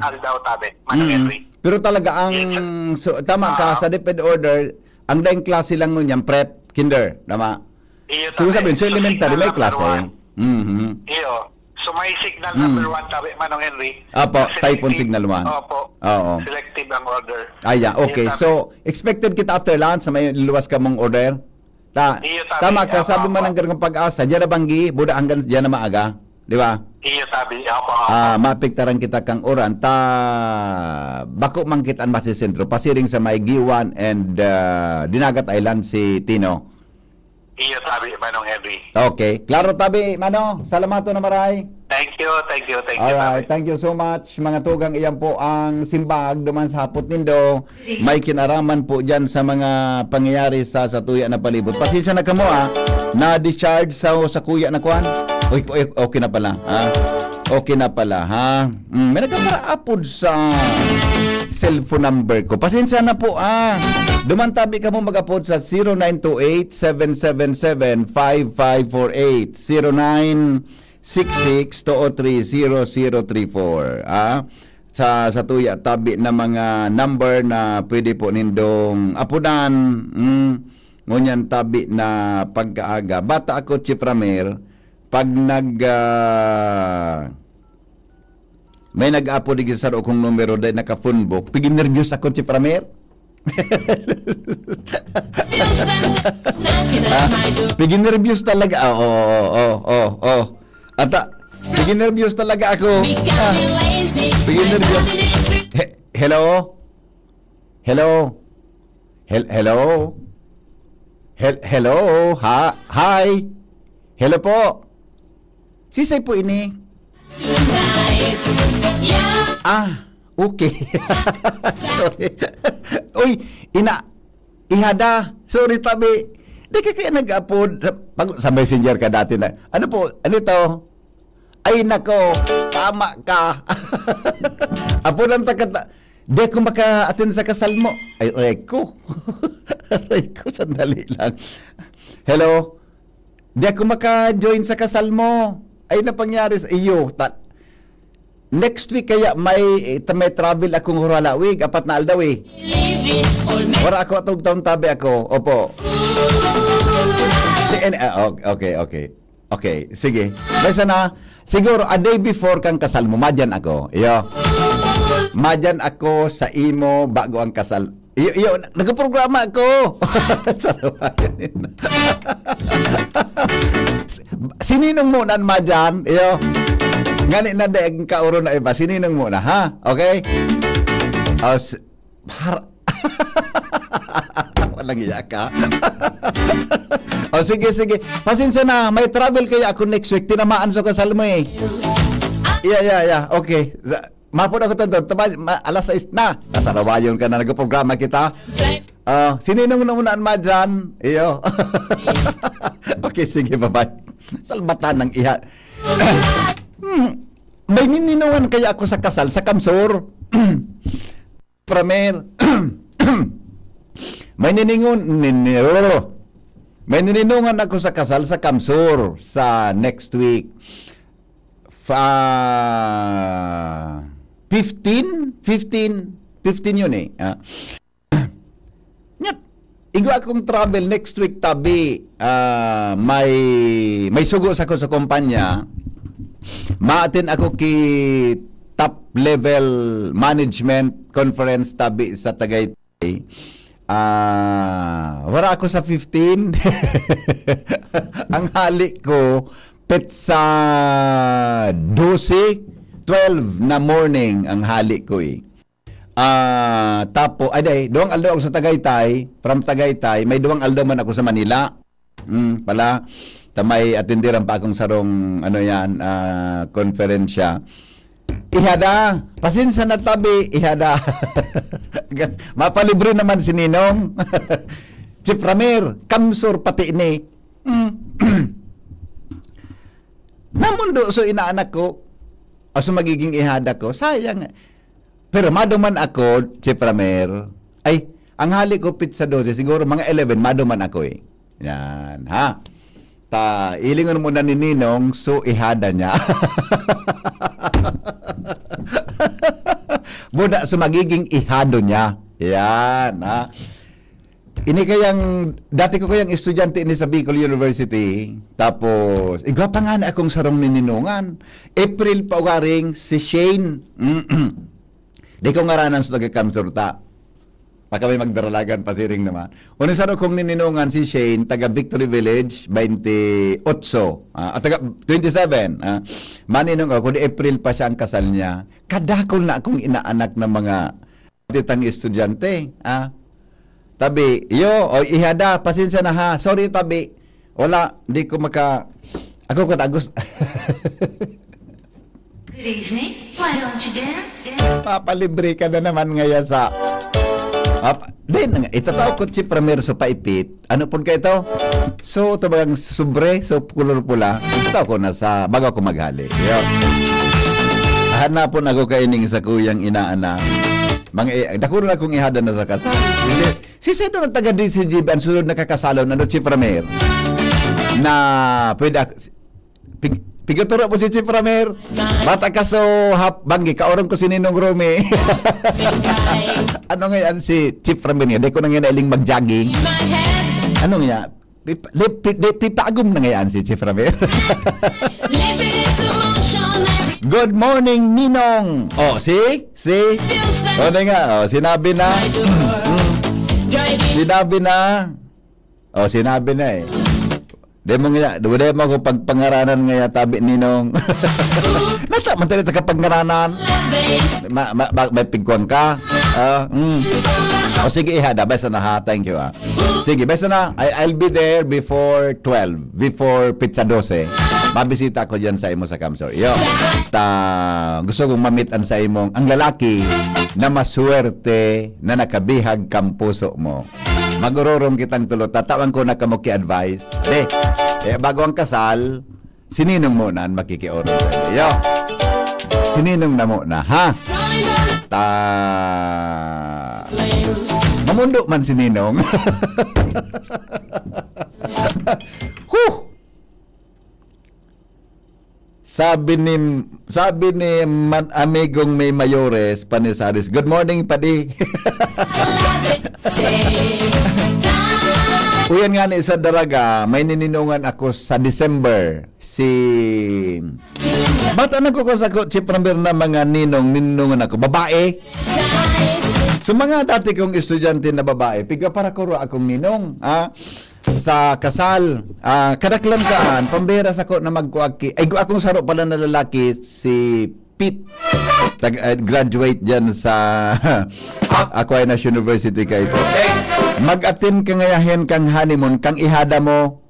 D: aldaw tabi, Manong Henry.
B: Pero talaga ang tama ka sa DepEd order, ang daing klase lang nun yan, prep, kinder, tama? So sabihin, so elementary, may klase.
D: Iyo. So may signal number 1 tabi, Manong Henry.
B: Apo, typhoon signal 1.
D: Opo.
B: Oo.
D: Selective ang order.
B: Okay. So, expected kita after lunch, may luwas ka mong order? Tama ka, sabi mo ng ganang pag-asa, dyan na banggi, buda hanggang dyan na maaga. Di ba?
D: Iyo sabi, opo.
B: Mapiktaran kita kang oran, bako mangkitaan masisentro, pasiring sa may Giwan and Dinagat Island si Tino.
D: Iyo sabi, Manong Henry.
B: Okay. Klaro tabi, Mano. Salamato na maray.
D: Thank you.
B: Alright, thank you so much. Mga tugang, iyan po ang simbag duman sa hapot nindo. May kinaraman po dyan sa mga pangyayari sa tuya na palibot. Pasensya na kamo na-discharge sa kuya na kwan. Okay na pala. Ha? Okay na pala, ha? May nagkapara-upload sa cellphone number ko. Pasensya na po, Dumantabi ka mo mag-upload sa 0928-777-5548. 0966-203-0034. Sa tuya tabi na mga number na pwede po nindong apudan. Ngunyan tabi na pagkaaga. Bata ako, Chief Ramir, pag may nag-apo di sa kong numero dahil naka-phone book, pigin nervyos ako, Chief Ramir. Pigin nervyos talaga. Pigin nervyos talaga ako. Pigin nervyos. Hello? Hello? Hello? Hello? Hi? Hello po? Sisay po ini? Okay. Sorry. Uy, ihada. Sorry, tabi. Di ka kaya nag-upload sa messenger ka dati na. Ano po? Ano ito? Ay, nako. Tama ka. Apunan ta kata. Di ako maka-attend sa kasal mo. Ay, Reko. Reko, sandali lang. Hello? Di ako maka-join sa kasal mo. Ay, napangyari sa iyo. Next week kaya may travel akong Huralawig, 4 na aldaw eh. Wala ako atong taon tabi ako. Opo. Okay, sige. Basta na, siguro a day before kang kasal mo, madyan ako. Iyo. Madyan ako sa imo bago ang kasal. Iyo, nagprograma ako. Sininong muna madyan? Iyo. Ngani na daig kauro na iba. Sininong muna, ha? Okay? Walang iya ka. Sige. Pasensya na. May travel kaya ako next week. Tinamaan sa kasal mo eh. Yeah. Okay. Mapun ako tanto. Alas 6 na. Nasarawayon ka na. Nagprograma kita. Sininong unaan ma dyan? Iyo. Okay, sige. Bye-bye. Salbatan ng iha. May nininungan kaya ako sa kasal sa Kamsur. Pramer. May nininungan ako sa kasal sa Kamsur sa next week. 15 yun eh. Igo akong travel next week tabi. May sugos ako sa kumpanya. Ma-attend ako ki top level management conference tabi sa Tagaytay. Wala ako sa 15. Ang halik ko pet sa 12 na morning ang halik ko eh. Tapo, duwang aldaw ako sa Tagaytay. From Tagaytay, may duwang aldaw man ako sa Manila. Pala, tamay atendiran pa akong sarong konferensya. Ihada, pasensya na tabi, ihada. Mapalibre naman si Ninong. Chief Ramir, Kamsur pati ni. Namundo so inaanak ko, o so magiging ihada ko, sayang. Pero maduman ako, Chief Ramir, ay, ang hali ko pizza 12, siguro mga 11, maduman ako eh. Yan, ha? Ilingon mo na ni Ninong, so ihada niya. Buda, so magiging ihado niya. Yan, ha? Ini kayang, dati ko kayang estudyante ini sa Bicol University. Tapos, igwa pa nga na akong sarong nininungan. April pa ugaring si Shane. Di ko ngaranan sa taga-Kamsurta. Pagka may magdaralagan pa siring naman. Unang saro kong nininungan si Shane, taga Victory Village, 28. Taga 27. Maninong ako, di April pa siya ang kasal niya. Kadakol na akong inaanak ng mga titang estudyante. Tabi, ihada, pasensya na ha. Sorry, tabi. Wala, di ko ako katagos.
J: Good evening. Why don't you dance?
B: Papalibre ka na naman ngayon sa Then, itataw ko si Premier so paipit. Ano po ka ito? So, ito bagang sobre, so kulor pula. Itataw ko na sa, bago ako maghali. Yo. Hanapon ako kaining sa kuyang inaana. Dako na akong ihada na sa kasal. Si Sedo ng taga DCGB, ang sunod na kakasalaw na si Premier. Na, pwede Pigaturo po si Chief Ramer. Bata ka so banggi kaorong ko si Ninong Romy. Ano ngayon si Chief Ramer niya? Di ko na ngayon nailing mag-jogging. Ano nga? Pipagom na ngayon si Chief Ramer. Good morning, Ninong. Oh, si? O nga, sinabi na. Sinabi na eh. Demo ko pagpangaranan nga tabi Ninong. Nata man tayo kapangaranan. May pigkuang ka. O sige ihada, basta na ha. Thank you. Sige, basta na. I'll be there before 12, before pizza 12. Mabisita ko diyan sa imo sa Camsor. Yo. Gusto kong mamitan sa imong ang lalaki na maswerte na nakabihag kang puso mo. Magururong kitang tulot. Tatawan ko na kamo ki-advise. Bago ang kasal, sininong mo na ang makikioro. Yo. Sininong na mo na, ha? Mamundo man sininong. Sabi ni amigong may mayores, Panisaris, good morning, Padi. Uyan nga ni sa daraga, may nininungan ako sa December. Ba't ano ko sa Chief Ramber na mga ninungan ako? Babae? So mga dati kong estudyante na babae, piga para ko akong ninong. Sa kasal, kadaklan kaan, pamberas ako na magkuaki. Ay, akong saro pala na lalaki, si Pete. Graduate dyan sa Aquinas University ka ito. Mag-attend ka ngayahin kang honeymoon, kang ihada mo.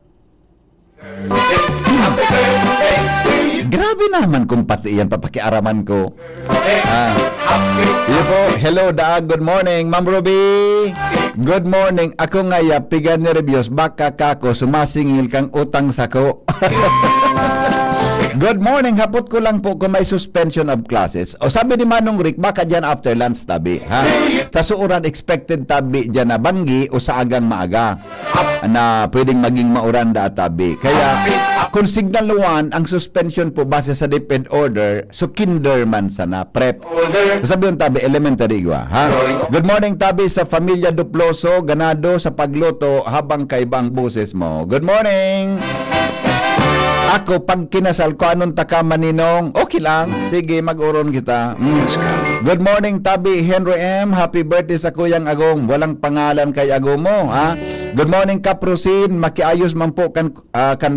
B: Grabe naman kung pati yan, papakiaraman ko. Hello, Dag. Good morning, Ma'am Ruby. Good morning. Ako ngaya, pigan ni Rebios, baka kako, sumasingil kang utang sako. Good morning. Hapot ko lang po kung may suspension of classes. O sabi ni Manong Rick, baka dyan after lunch tabi. Ha? Tasuuran expected tabi dyan na banggi o sa agang maaga. Na pwedeng maging mauranda at tabi. Kaya kung signal 1, ang suspension po base sa DepEd order, so kinderman sana, prep. Sabi yung tabi, elementary gwa. Ha? Good morning tabi sa Familia Duploso, ganado sa pagluto habang kaibang boses mo. Good morning! Ako, pag kinasal ko, anong takama ninong? Okay lang. Sige, mag-uron kita. Good morning, Tabi Henry M. Happy birthday sa Kuyang Agong. Walang pangalan kay Agong mo, ha? Good morning, Kaprusin. Makiayos man po kan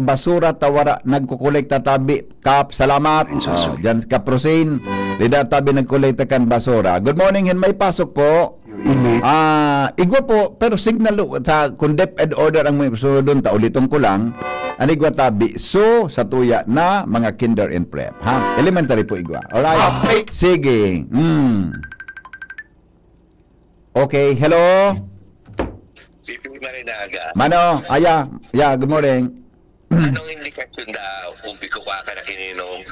B: basura tawara nagkukolekta Tabi. Kap, salamat. Diyan, Kaprusin. Lida Tabi nagkolekta kan basura. Good morning, may pasok po. Igwa po, pero signal sa kung DepEd order ang may sunod ulitin ko lang. Anigwa tabi, so sa tuya na mga kinder and prep. Ha? Elementary po igwa. Alright? Sige. Okay, hello?
J: Pipi Marinaga.
B: Mano, good morning.
J: Anong indikasyon daw kung piko ka na kininong?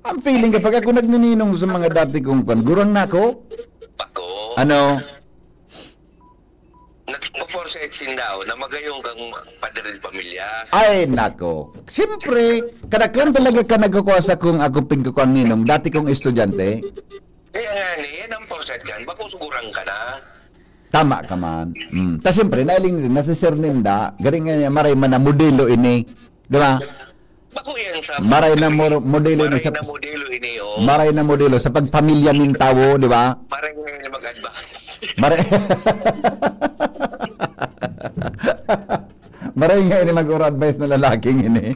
B: I'm feeling kapag ako nagnininong sa mga dati kong gurang na ako.
J: Ako?
B: Ano?
J: Nag-forsetsin daw na magayong kang padre ng pamilya.
B: Ay, nako. Siyempre, kadaklan talaga ka nagkukuha kung ako pingko ko ang ninong. Dati kong estudyante.
J: Kaya nga yan ang forset kan. Bako sugurang ka na.
B: Tama ka man. Ta siyempre, nailing din, nasa Sir Ninda, garing nga niya, maray man na modelo ini. Di ba?
J: Bako yan sa...
B: Maray na modelo ini.
J: Maray na modelo ini, oh.
B: Maray na modelo sa pagpamilya ning tawo, di ba?
J: Maray na mag-advance.
B: Maray nga ini mag-advise na lalaking ini.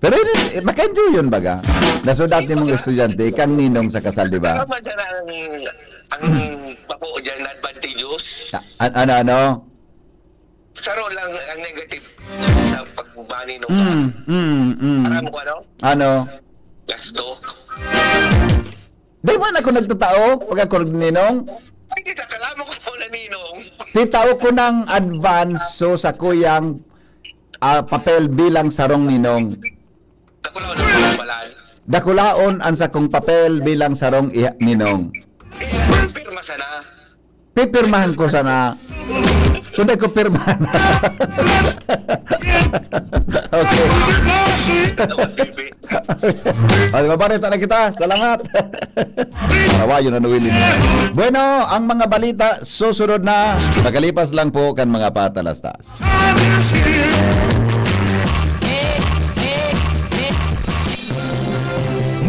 B: Pero maka-enjoy yun baga. Naso dati mong estudyante, kang ninong sa kasal, di ba?
J: Pero madyan ang bako dyan na advantageous.
B: Ano?
J: Saro lang ang negative sa pagbani nung ka. Alam mo ano?
B: Ano?
J: Gasto.
B: Di man ako nagtatao pag ako ninong.
J: Ay, kita, kalaman ko muna, Ninong.
B: Titao ko ng advance so sa kuyang papel bilang sarong ninong.
J: Ako lang ako ng balan.
B: Dakulaon ang sakong papel bilang sarong ninong.
J: Pirma sana.
B: Pipirmahan ko sana. Tunay ko pirmahan. Okay. Ay, mabarita na kita. Salamat. Parawayo na nuwilin. Bueno, ang mga balita susunod na. Magalipas lang po kan mga patalastas.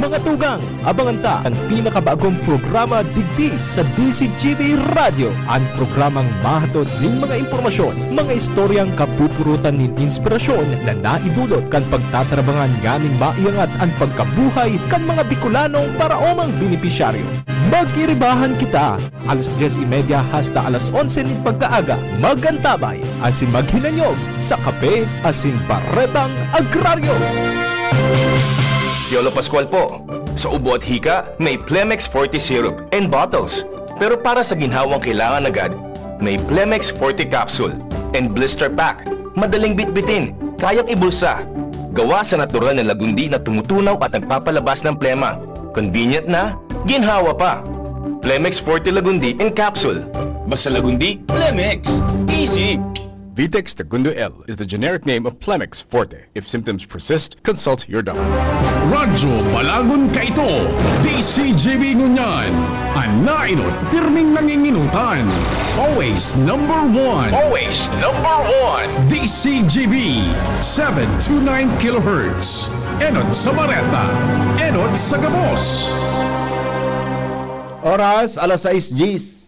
K: Mga tugang, abangan ta ang pinakabagong programa digdi sa DCGV Radio. Ang programang mahatod ng mga impormasyon, mga istoryang kapupurutan ng inspirasyon na naidulot kan pagtatrabangan ngaming maiangat ang pagkabuhay kan mga Bicolano para omang benepisyaryo. Mag-iribahan kita, alas 10:30 hasta alas 11 ng pagkaaga. Magantabay, asin maghinanyog sa kape, asin paretang agraryo.
L: Yolo Pascual po. Sa ubo at hika, may Plemex Forte Syrup and bottles. Pero para sa ginhawang kailangan agad, may Plemex Forte Capsule and Blister Pack. Madaling bitbitin, kayang ibulsa. Gawa sa natural na lagundi na tumutunaw at nagpapalabas ng plema. Convenient na, ginhawa pa. Plemex Forte Lagundi and Capsule. Basta lagundi, Plemex. Easy!
M: Vitex Segundo L is the generic name of Plemex Forte. If symptoms persist, consult your doctor.
N: Radyo Balagon Kaito, DCGB Ngunyan, ang nainot, pirming nanginginutan. Always number one.
L: Always number one.
N: DCGB, 729 kHz. Enot sa Bareta, Enot sa Gabos.
B: Oras, alas 6:10.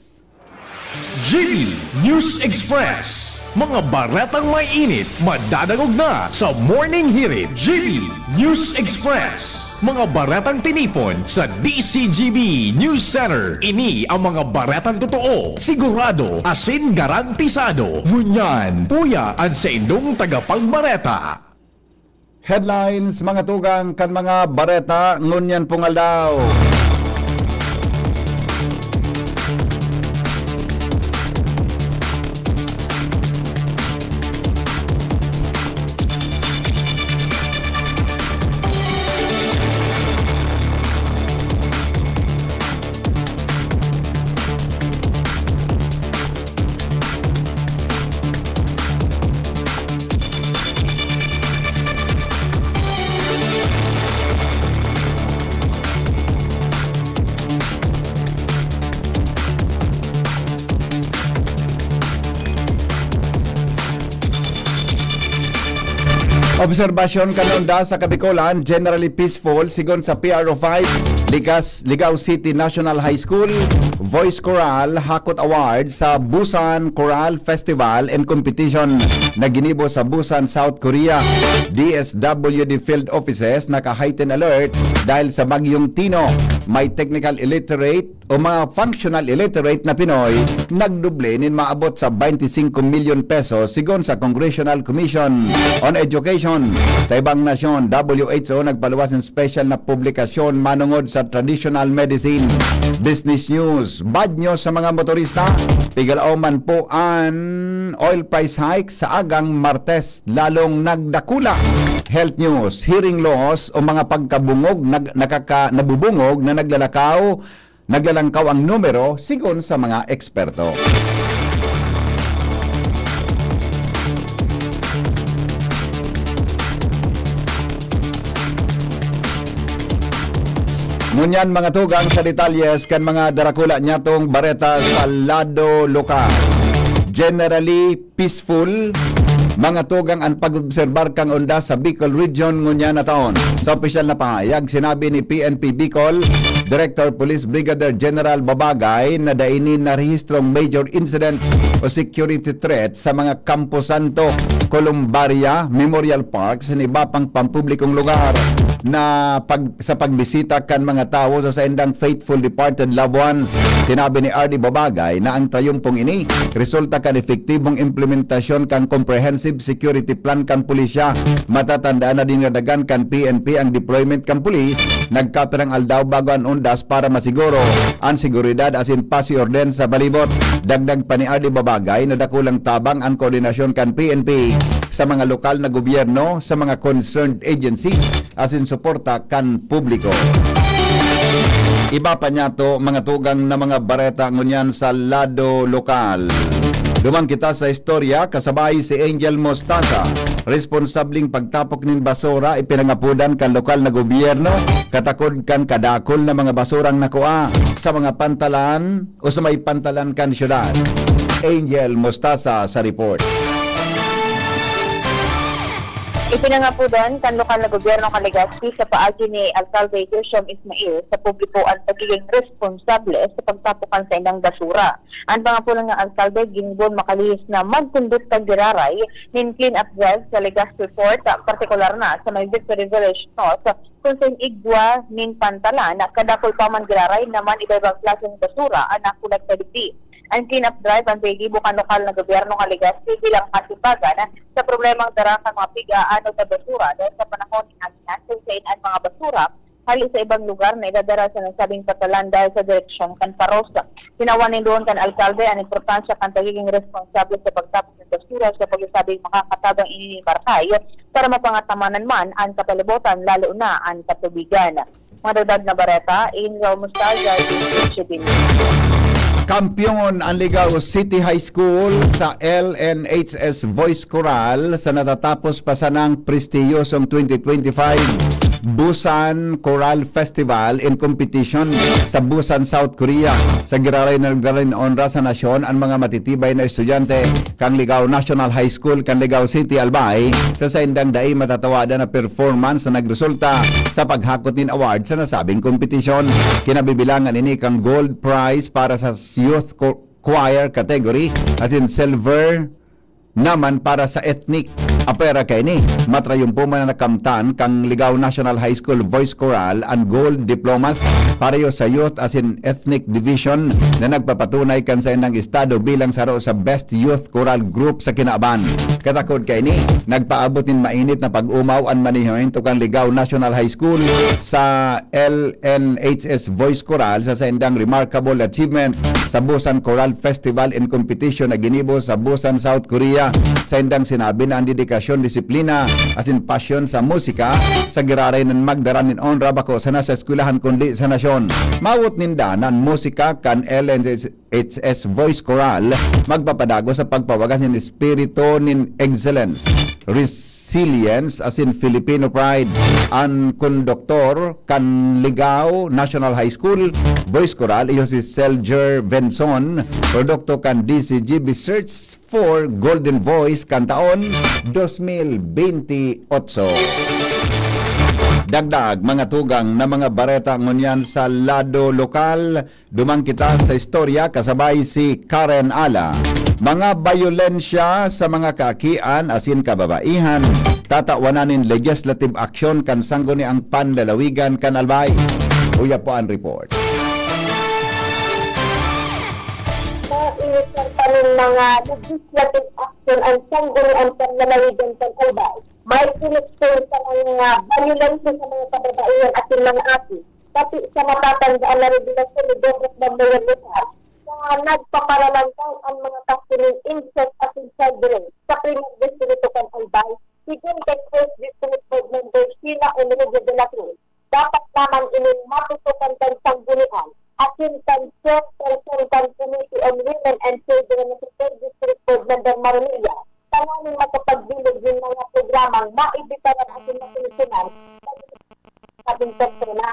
N: GB News Express. Mga baretang may init, madadagog na sa Morning Hirit. GB News Express. Mga baretang tinipon sa DCGB News Center. Ini ang mga baretang totoo, sigurado, asin garantisado. Ngunyan, puya ang sa indong tagapagbareta.
B: Headlines, mga tugang kan mga bareta ngunyan pungal daw. Obserbasyon kanunda sa Kabikolan, generally peaceful sigon sa PRO5, Ligaw City National High School, Voice Choral Hakot Award sa Busan Choral Festival and Competition na ginibo sa Busan, South Korea. DSWD Field Offices naka-heightened alert dahil sa bagyong Tino. May technical illiterate o mga functional illiterate na Pinoy nagduble nin maabot sa 25 million pesos sigon sa Congressional Commission on Education. Sa ibang nasyon, WHO nagpaluwas ng special na publikasyon manungod sa traditional medicine. Business news, bad news sa mga motorista. Pigalauman po ang oil price hike sa agang Martes, lalong nagdakula. Health news, hearing loss o mga pagkabungog, nabubungog na naglalangkaw ang numero sigon sa mga eksperto. Ngunyan mga tugang sa detalyes kan mga darakula nyatong bareta sa lado lokal. Generally peaceful mga tugang ang pag-obserbar kang onda sa Bicol Region ngunyan na taon. Sa opisyal na pahayag, sinabi ni PNP Bicol Director Police Brigadier General Babagay na dainin na rehistrong major incidents o security threats sa mga Campo Santo, Columbaria, Memorial Park sa iba pang pampublikong lugar. na sa pagbisita kan mga tao sa saindang faithful departed loved ones. Sinabi ni RD Babagay na ang tayumpong ini resulta kan epektibong implementasyon kan comprehensive security plan kan pulisya. Matatandaan na din nga dagan kan PNP ang deployment kan pulis, nagkapirang aldaw bago ang undas para masiguro ang seguridad asin pasiorden sa balibot. Dagdag pa ni RD Babagay na dakulang tabang ang koordinasyon kan PNP sa mga lokal na gobyerno, sa mga concerned agencies asin suporta kan publiko. Iba pa niya to mga tugang na mga bareta ngunyan sa lado lokal. Duman kita sa istorya kasabay si Angel Mostaza, responsabling pagtapok nin basura ipinangapudan kan lokal na gobyerno, katakod kan kadakol na mga basurang nakuha sa mga pantalan o sa may pantalan kan syudad. Angel Mostaza sa report.
A: Ipinangapudan kan lokal na gobyerno kan Legazpi sa paagi ni Alcalde Gershom Ismail sa publiko ang pagiging responsable sa pagtapukan sa indang basura. Ang pangapulan ng Alcalde gingon makalihis na magkundot kag giraray nin clean up drive sa Legazpi Port, partikular na sa may Victory Village North kung sa igwa nin pantalan na kadakol pa man giraray naman iba-ibang klaseng basura ang nakulat sa digdi. Ang clean-up drive ang pagibo kan lokal na gobyerno ng Legazpi bilang kasipagan sa problemang dara sa mga pigaan o sa basura dahil sa panahon ni Aginan kung ang mga basura hali sa ibang lugar na idadara sa nasabing patalan dahil sa direksyon kan Parosa. Sinawanin doon kan alkalde ang importansya kan pagiging responsable sa pagtapos ng basura sa pagsasabing makakatabang ininibarkay para mapangatamanan man ang kapalibutan lalo na ang katubigan. Mga dagdag na bareta, Angel Mostaza, DCTV.
B: Kampyon ang Ligao City High School sa LNHS Voice Choral sa natatapos pa sa ng prestiyosong 2025 Busan Choral Festival in Competition sa Busan, South Korea. Sa giraray na nagdaray na onra sa nasyon ang mga matitibay na estudyante kang Ligao National High School kang Ligao City, Albay sa saindang dai matatawada na performance na nagresulta sa paghakot nin award sa nasabing kompetisyon. Kinabibilangan ini kang gold prize para sa youth choir category as in silver naman para sa ethnic. Apera kay ni matrayumpo man na nakamtan kang Ligao National High School Voice Choral and gold diplomas pareho sa youth as in ethnic division na nagpapatunay kan sa indang estado bilang saro sa best youth choral group sa kinaaban. Katakod kay ni nagpaabot nin mainit na pag-umaw an manihoin to kang Ligao National High School sa LNHS Voice Choral sa indang remarkable achievement sa Busan Choral Festival and Competition na ginibo sa Busan, South Korea. Sa indang sinabi na ang dedikasyon, disiplina, as in passion sa musika, sa giraray ng magdaran nin onra bako sa nasa eskwelahan kundi sa nasyon. Mawot ninda nan musika kan LNHS Voice Choral magpapadago sa pagpawagas nin espiritu nin excellence, resilience as in Filipino pride. Ang konduktor kan Ligao National High School Voice Choral iyo si Selger Venson, produkto kan DCGB Search for Golden Voice kan taon 2028. Dagdag mga tugang na mga bareta ngunyan sa lado lokal, dumang kita sa istorya kasabay si Karen Ala. Mga bayolensya sa mga kaakian asin kababaihan, tatawanan legislative action kan sangguni ang panlalawigan kan Albay. Uya po ang report.
A: Ng mga legislative action ang sanggunian sa panlalawigan sa Albay. May sinigtong sa mga violence sa mga kababaihan at yung mga api. Pati sa matatandaan na regulasyon ni Dr. Bambayan Lutar na nagpaparalantaw ang mga kasunong incest at child rape sa Primary Distrito ng Albay. Sigun kay First District Board Member Sheila Enrique de la Cruz, dapat naman ining matutukan ng sanggunian at yung Consultant Committee on Women and Children ng Third District Board Member Maronilla, tanganing makapagbilog yung mga programang maibita ng ating nasolusyonan sa ating persona.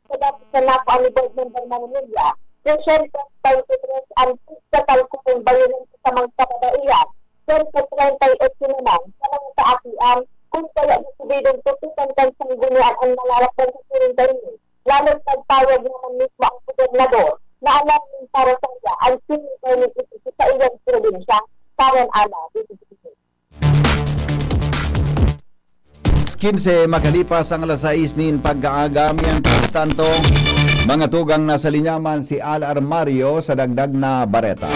A: Sa dapat sa nakuha ni Board Member Maronilla, presente 23 ang total kung violence sa mga kababaihan, 38 naman sa mga kaatian, kung kaya disibidong tutukan ng sanggunian ang nalalakban sa Surindarin. Lalo nagpawag naman mismo ang gobernador na alam ng para sa iya ang sinintay sa iyong probinsya. Karen Ala,
B: 15 makalipas ang alas 6 nin pagkaagamian tanto mga tugang nasa linyaman si Al Armario sa dagdag na bareta.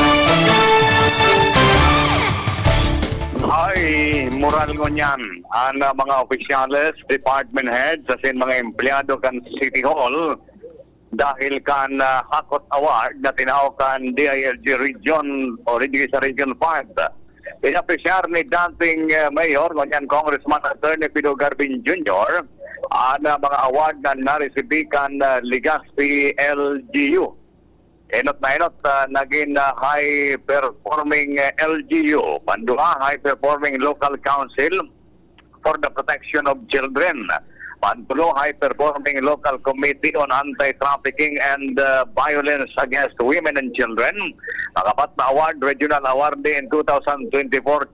D: Ay, moral ngunyan ang mga opisyales, department heads, asin mga empleyado kan City Hall dahil kan Hakot Award na tinawag kan DILG Region o sa Region 5. Inapresyar ni dating Mayor, ngunyan Congressman Attorney Pido Garbin Jr. ang mga award na naresibi kan Legazpi LGU. Enot naging high-performing LGU, Pandua High-Performing Local Council for the Protection of Children, Pantulo High-Performing Local Committee on Anti-Trafficking and Violence Against Women and Children, nakapat na award, Regional Awardee in 2024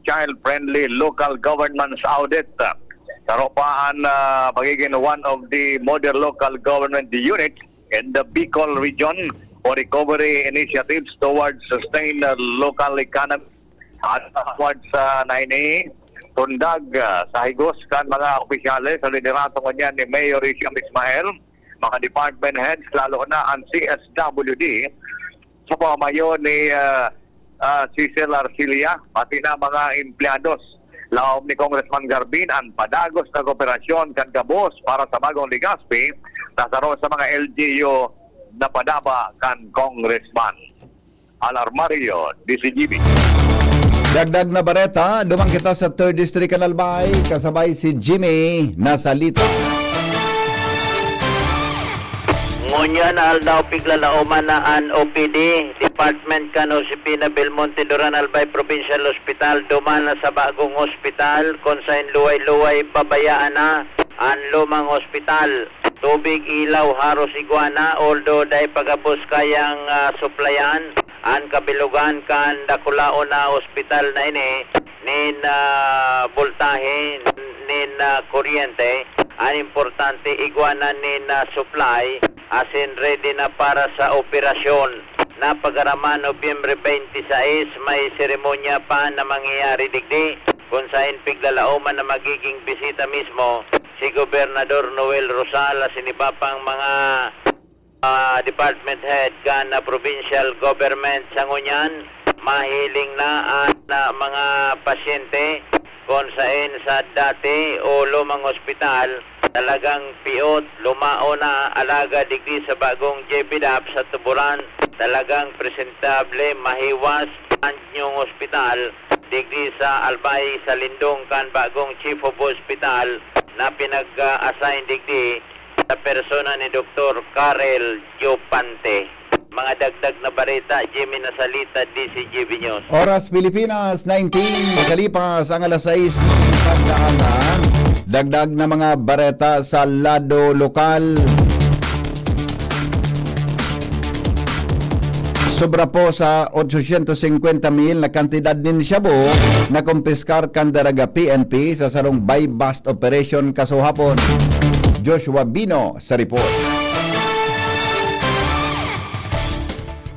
D: Child-Friendly Local Governance Audit. Karopaan magiging one of the model local government units in the Bicol region for recovery initiatives towards sustained local economy. At towards 9A, tundag sa higos kan mga opisyales sa liderato kanya ni Mayor Isham Ismael, mga department heads, lalo na ang CSWD, sa pamayo ni Cecil Arcilia, pati na mga empleados. Laom ni Congressman Garbin ang padagos na kooperasyon kan Gabos para sa bagong Legazpi, nasaro sa mga LGU na padaba kan Congressman Al Armario, DCGB.
B: Dagdag na bareta, dumang kita sa 3rd District Albay, kasabay si Jimmy Nasalita.
E: Ngunyan aldaw piglalauman na an OPD, Department kan Josepina Belmonte Duran Albay Provincial Hospital, duman na sa bagong hospital, konsain luway-luway pabayaan na an lumang hospital. Tubig, ilaw, haros, iguana, although day pagapos kayang suplayan, ang kabilugan kan dakulao na hospital na ini, nin voltahe, nin kuryente, ang importante iguana nin supply, asin ready na para sa operasyon. Napagaraman Nobyembre 26, may seremonya pa na mangyayari digdi, kung saan piglalauman na magiging bisita mismo si Gobernador Noel Rosal, siniba pang mga department head kan provincial government sa ngunyan, mahiling na ang mga pasyente kung saan sa dati o lumang ospital talagang piot, lumao na alaga digdi sa bagong JBDAP sa Tuburan, talagang presentable, mahiwas ang nyong ospital digdi sa Albay sa Lindong kan bagong Chief of Hospital na pinag-assign digdi sa persona ni Dr. Karel Jopante. Mga dagdag na barita, Jimmy Nasalita, DCGB News.
B: Oras Pilipinas, 19, makalipas ang alas 6 ng pagdaanan. Dagdag na mga bareta sa lado lokal. Sobra po sa 850,000 na kantidad din shabu na kumpiskar kan daraga PNP sa sarong buy-bust operation kasuhapon. Joshua Bino sa report.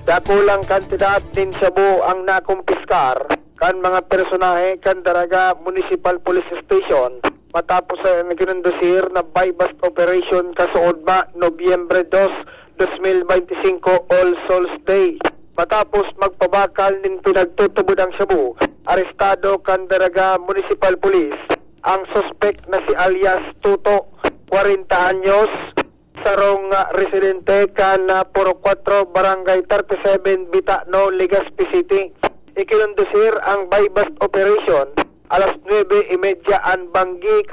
F: Dakulang kantidad din shabu ang nakumpiskar kan mga personahe kan Daraga Municipal Police Station matapos sa naginundusir na buy-bust operation kasuod ba Nobyembre 2, 2025 All Souls Day. Matapos magpabakal nin pinagtutubod ang shabu, arestado kan Daraga Municipal Police ang suspect na si alias Tuto, 40 anyos, sarong residente kan Puro 4, Barangay 37, Bitano, Legazpi City. Ikinundusir ang buy-bust operation alas 9:30 an Banggi,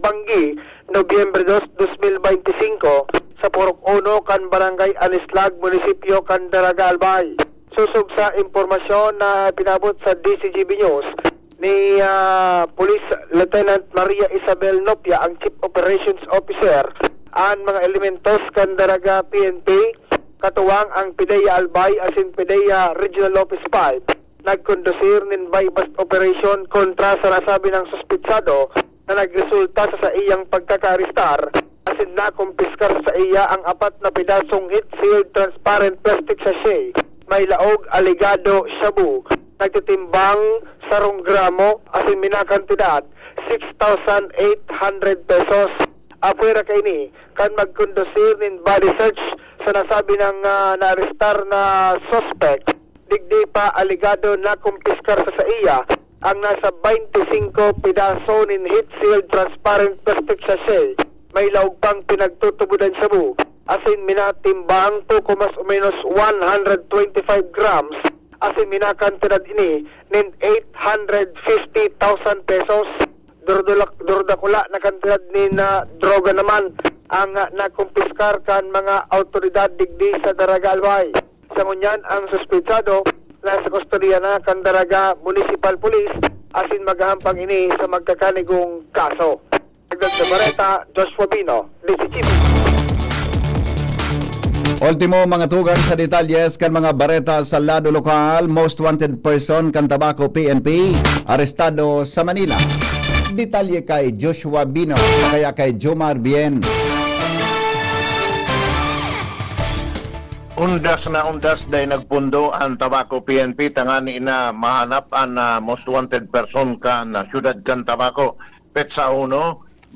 F: Banggi, Nobyembre 2, 2025 sa Purok 1 kan Barangay Anislag, Munisipyo kan Daraga Albay. Susog sa impormasyon na pinabot sa DCGB News ni Police Lieutenant Maria Isabel Nopia, ang Chief Operations Officer, ang mga elementos kan Daraga PNP, katuwang ang PIDEA Albay asin PIDEA Regional Office 5, nagkondusir nin buy-bust operation kontra sa nasabi ng suspitsado na nagresulta sa iyang pagkakaristar asin na kumpiskar sa iya ang 4 na pidasong heat-sealed transparent plastic sachet may laog aligado shabu nagtitimbang 1 gramo asin minakantidad 6,800 pesos. Apuera kay ni kan magkondusir nin body search sa nasabi ng na-arrestar na suspect. Digdi pa aligado na kumpiskar sa iya ang nasa 25 pedaso nin heat sealed transparent plastic sachet. May laog pang pinagtutubudan sa bu. Asin minatimbang to kumas o menos 125 grams. Asin minakantidad ini nin 850,000 pesos. Durdakula na kantidad ni na droga naman ang nakumpiskar kan mga autoridad digdi sa Daraga Albay. Sa ngunyan ang suspitsado na sa kustodiya na kan Daraga Municipal Police asin maghahampang ini sa magkakanigong kaso. Dagdag sa Bareta, Joshua Bino, DCTV.
B: Ultimo mga tugan sa detalyes kan mga bareta sa lado lokal, most wanted person kan Tabaco PNP, arestado sa Manila. Detalye kay Joshua Bino, kaya kay Jomar Bien.
H: Undas na undas dahil nagpundo ang Tabaco PNP tangani na mahanap ang most wanted person ka na syudad kan Tabaco. Petsa 1,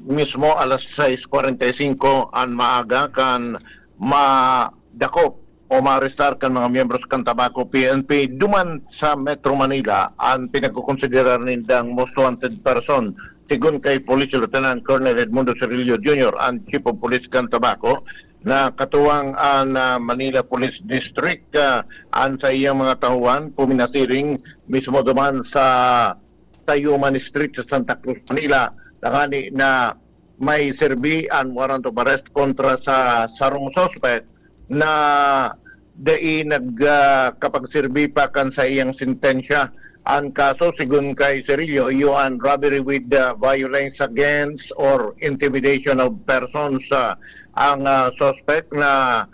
H: mismo alas 6:45 ang maaga kan madakop o ma-arrestar kan mga miyembros kan Tabaco PNP duman sa Metro Manila ang pinagkukonsiderar nindang most wanted person. Sigun kay Police Lieutenant Colonel Edmundo Cirillo Jr. ang Chief of Police kan Tabaco na katuwang ang Manila Police District ang sa iyang mga tahuan puminasiring mismo duman sa Tayuman Street sa Santa Cruz, Manila. Tangani na may serbi ang warrant of arrest kontra sa sarong suspect na dai nagkapagserbi pa kan sa iyang sentensya. Ang kaso sigun kay Cirillo iyo ang robbery with violence against or intimidation of persons. Ang suspect na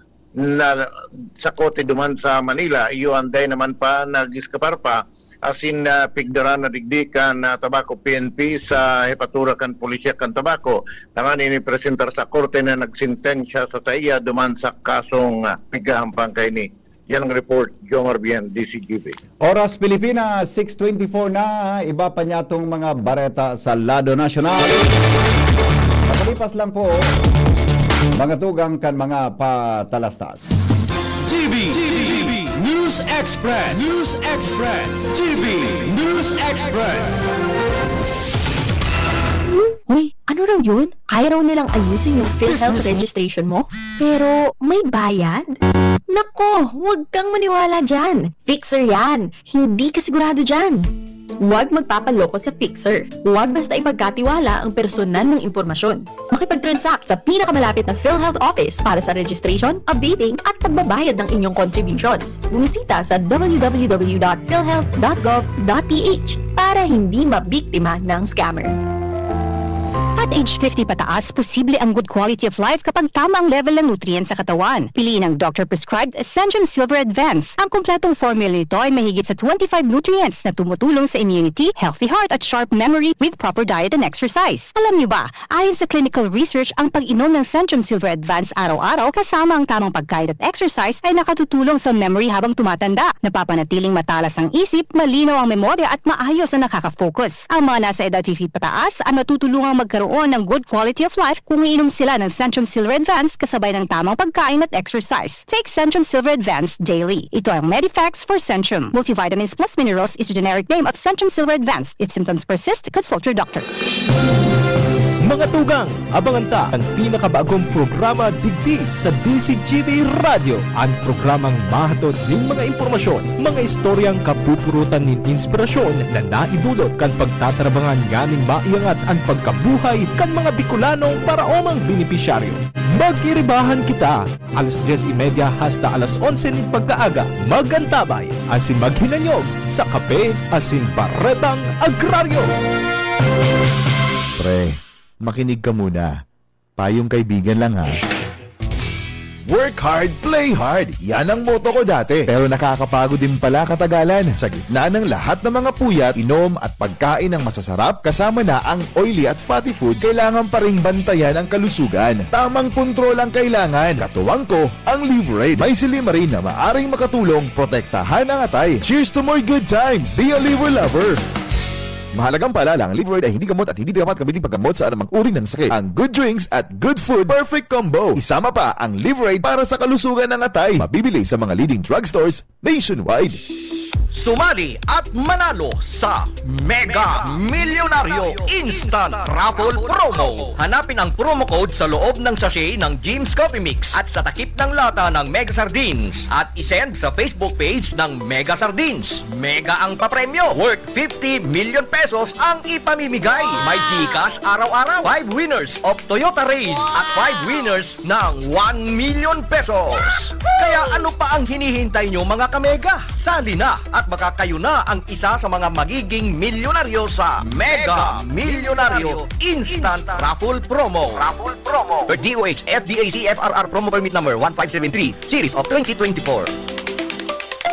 H: sakote duman sa Manila iyo ang day naman pa nag-iskapar pa asin pigdara na digdi kan Tabaco PNP sa hepatura kan pulisya kan Tabaco. Tangani ni presentar sa korte na nagsintensya sa taiya duman sa kasong pigahampang kay ni. Yan ang report, Jomar Bien, DCGB.
B: Oras Pilipinas, 6:24 na. Iba pa niya itong mga bareta sa lado nasyonal. Kapalipas lang po, mga tugang kan mga patalastas.
N: GB News Express. GB News Express.
C: Uy, ano raw yun? Kaya raw nilang ayusin yung PhilHealth registration mo? Pero may bayad? Nako, huwag kang maniwala dyan. Fixer yan. Hindi ka sigurado dyan. Huwag magpapaloko sa Fixer. Huwag basta ipagkatiwala ang personal ng impormasyon. Makipag-transact sa pinakamalapit na PhilHealth office para sa registration, updating at pagbabayad ng inyong contributions. Bumisita sa www.philhealth.gov.ph para hindi mabiktima ng scammer.
O: At age 50 pataas, posible ang good quality of life kapag tama ang level ng nutrients sa katawan. Piliin ang doctor-prescribed Centrum Silver Advance. Ang kumpletong formula nito ay mahigit sa 25 nutrients na tumutulong sa immunity, healthy heart at sharp memory with proper diet and exercise. Alam niyo ba, ayon sa clinical research, ang pag-inom ng Centrum Silver Advance araw-araw kasama ang tamang pagkain at exercise ay nakatutulong sa memory habang tumatanda. Napapanatiling matalas ang isip, malinaw ang memorya at maayos na nakaka-focus. Ang mga nasa edad 50 pataas ay matutulungang magkaroon ng good quality of life kung iinom sila ng Centrum Silver Advance kasabay ng tamang pagkain at exercise. Take Centrum Silver Advance daily. Ito ang Medifacts for Centrum. Multivitamins plus minerals is the generic name of Centrum Silver Advance. If symptoms persist, consult your doctor.
K: Mga tugang, abangan ta ang pinakabagong programa digdi sa DCGB Radio. Ang programang mahatod ng mga impormasyon, mga istoryang kapupurutan ng inspirasyon na naidulot kan pagtatrabangan nganing maiangat ang pagkabuhay kan mga Bicolanong paraomang benepisyaryo. Magkiribahan kita, alas 10:30 hasta alas 11 ng pagkaaga. Magantabay, asin maghinanyog sa kape, asin baretang agraryo.
N: Pre, makinig ka muna. Payong kaibigan lang ha. Work hard, play hard. Yan ang motto ko dati. Pero nakakapagod din pala katagalan. Sa gitna ng lahat ng mga puyat, inom at pagkain ng masasarap, kasama na ang oily at fatty foods, kailangan pa ring bantayan ang kalusugan. Tamang kontrol ang kailangan. Katuwang ko, ang Liverade. May silimarin na maaring makatulong protektahan ang atay. Cheers to more good times. Be a liver lover. Mahalagang paalala, ang Liveroid ay hindi gamot at hindi dapat gamitin paggamot sa anumang uri ng sakit. Ang good drinks at good food, perfect combo. Isama pa ang Liveroid para sa kalusugan ng atay. Mabibili sa mga leading drugstores nationwide.
K: Sumali at manalo sa Mega Milyonaryo Instant Raffle Promo. Hanapin ang promo code sa loob ng sachet ng Jim's Coffee Mix at sa takip ng lata ng Mega Sardines at isend sa Facebook page ng Mega Sardines. Mega ang papremyo. Worth 50 million pesos ang ipamimigay. May Gcash araw-araw. 5 winners of Toyota Race at 5 winners ng 1 million pesos. Kaya ano pa ang hinihintay nyo mga kamega? Sali na at baka kayo na ang isa sa mga magiging milyonaryo sa Mega Milyonaryo Instant Raffle Promo. Per DOH FDAC FRR Promo Permit Number 1573 Series of 2024.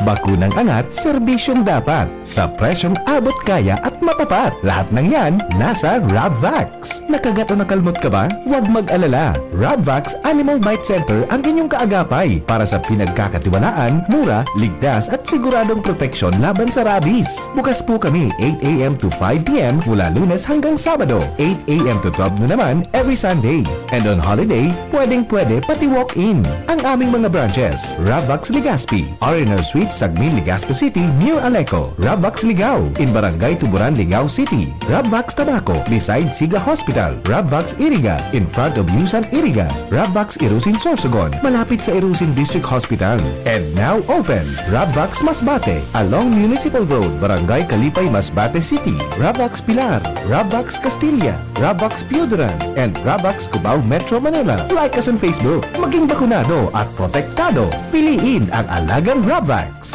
N: Bakunang angat, serbisyong dapat. Sa presyong abot kaya at matapat. Lahat ng yan, nasa Rabvax. Nakagat o nakalmot ka ba? Huwag mag-alala. Rabvax Animal Bite Center ang inyong kaagapay para sa pinagkakatiwalaan, mura, ligtas at siguradong proteksyon laban sa rabies. Bukas po kami 8 a.m. to 5 p.m. mula Lunes hanggang Sabado. 8 a.m. to 12 na naman every Sunday. And on holiday, pwedeng-pwede pati walk-in. Ang aming mga branches, Rabvax Legazpi, R&R Suite Sagmin, Legazpi City, near Aleco. Rabvax Ligao, in Barangay Tuburan, Ligao City. Rabvax Tabaco, beside Siga Hospital. Rabvax Iriga, in front of Yusan Iriga. Rabvax Irusin Sorsogon, malapit sa Irusin District Hospital. And now open, Rabvax Masbate, along Municipal Road, Barangay Kalipay, Masbate City. Rabvax Pilar, Rabvax Castilla, Rabvax Pioduran, and Rabvax Cubao Metro Manila. Like us on Facebook, maging bakunado at protektado. Piliin ang alagang Rabvax.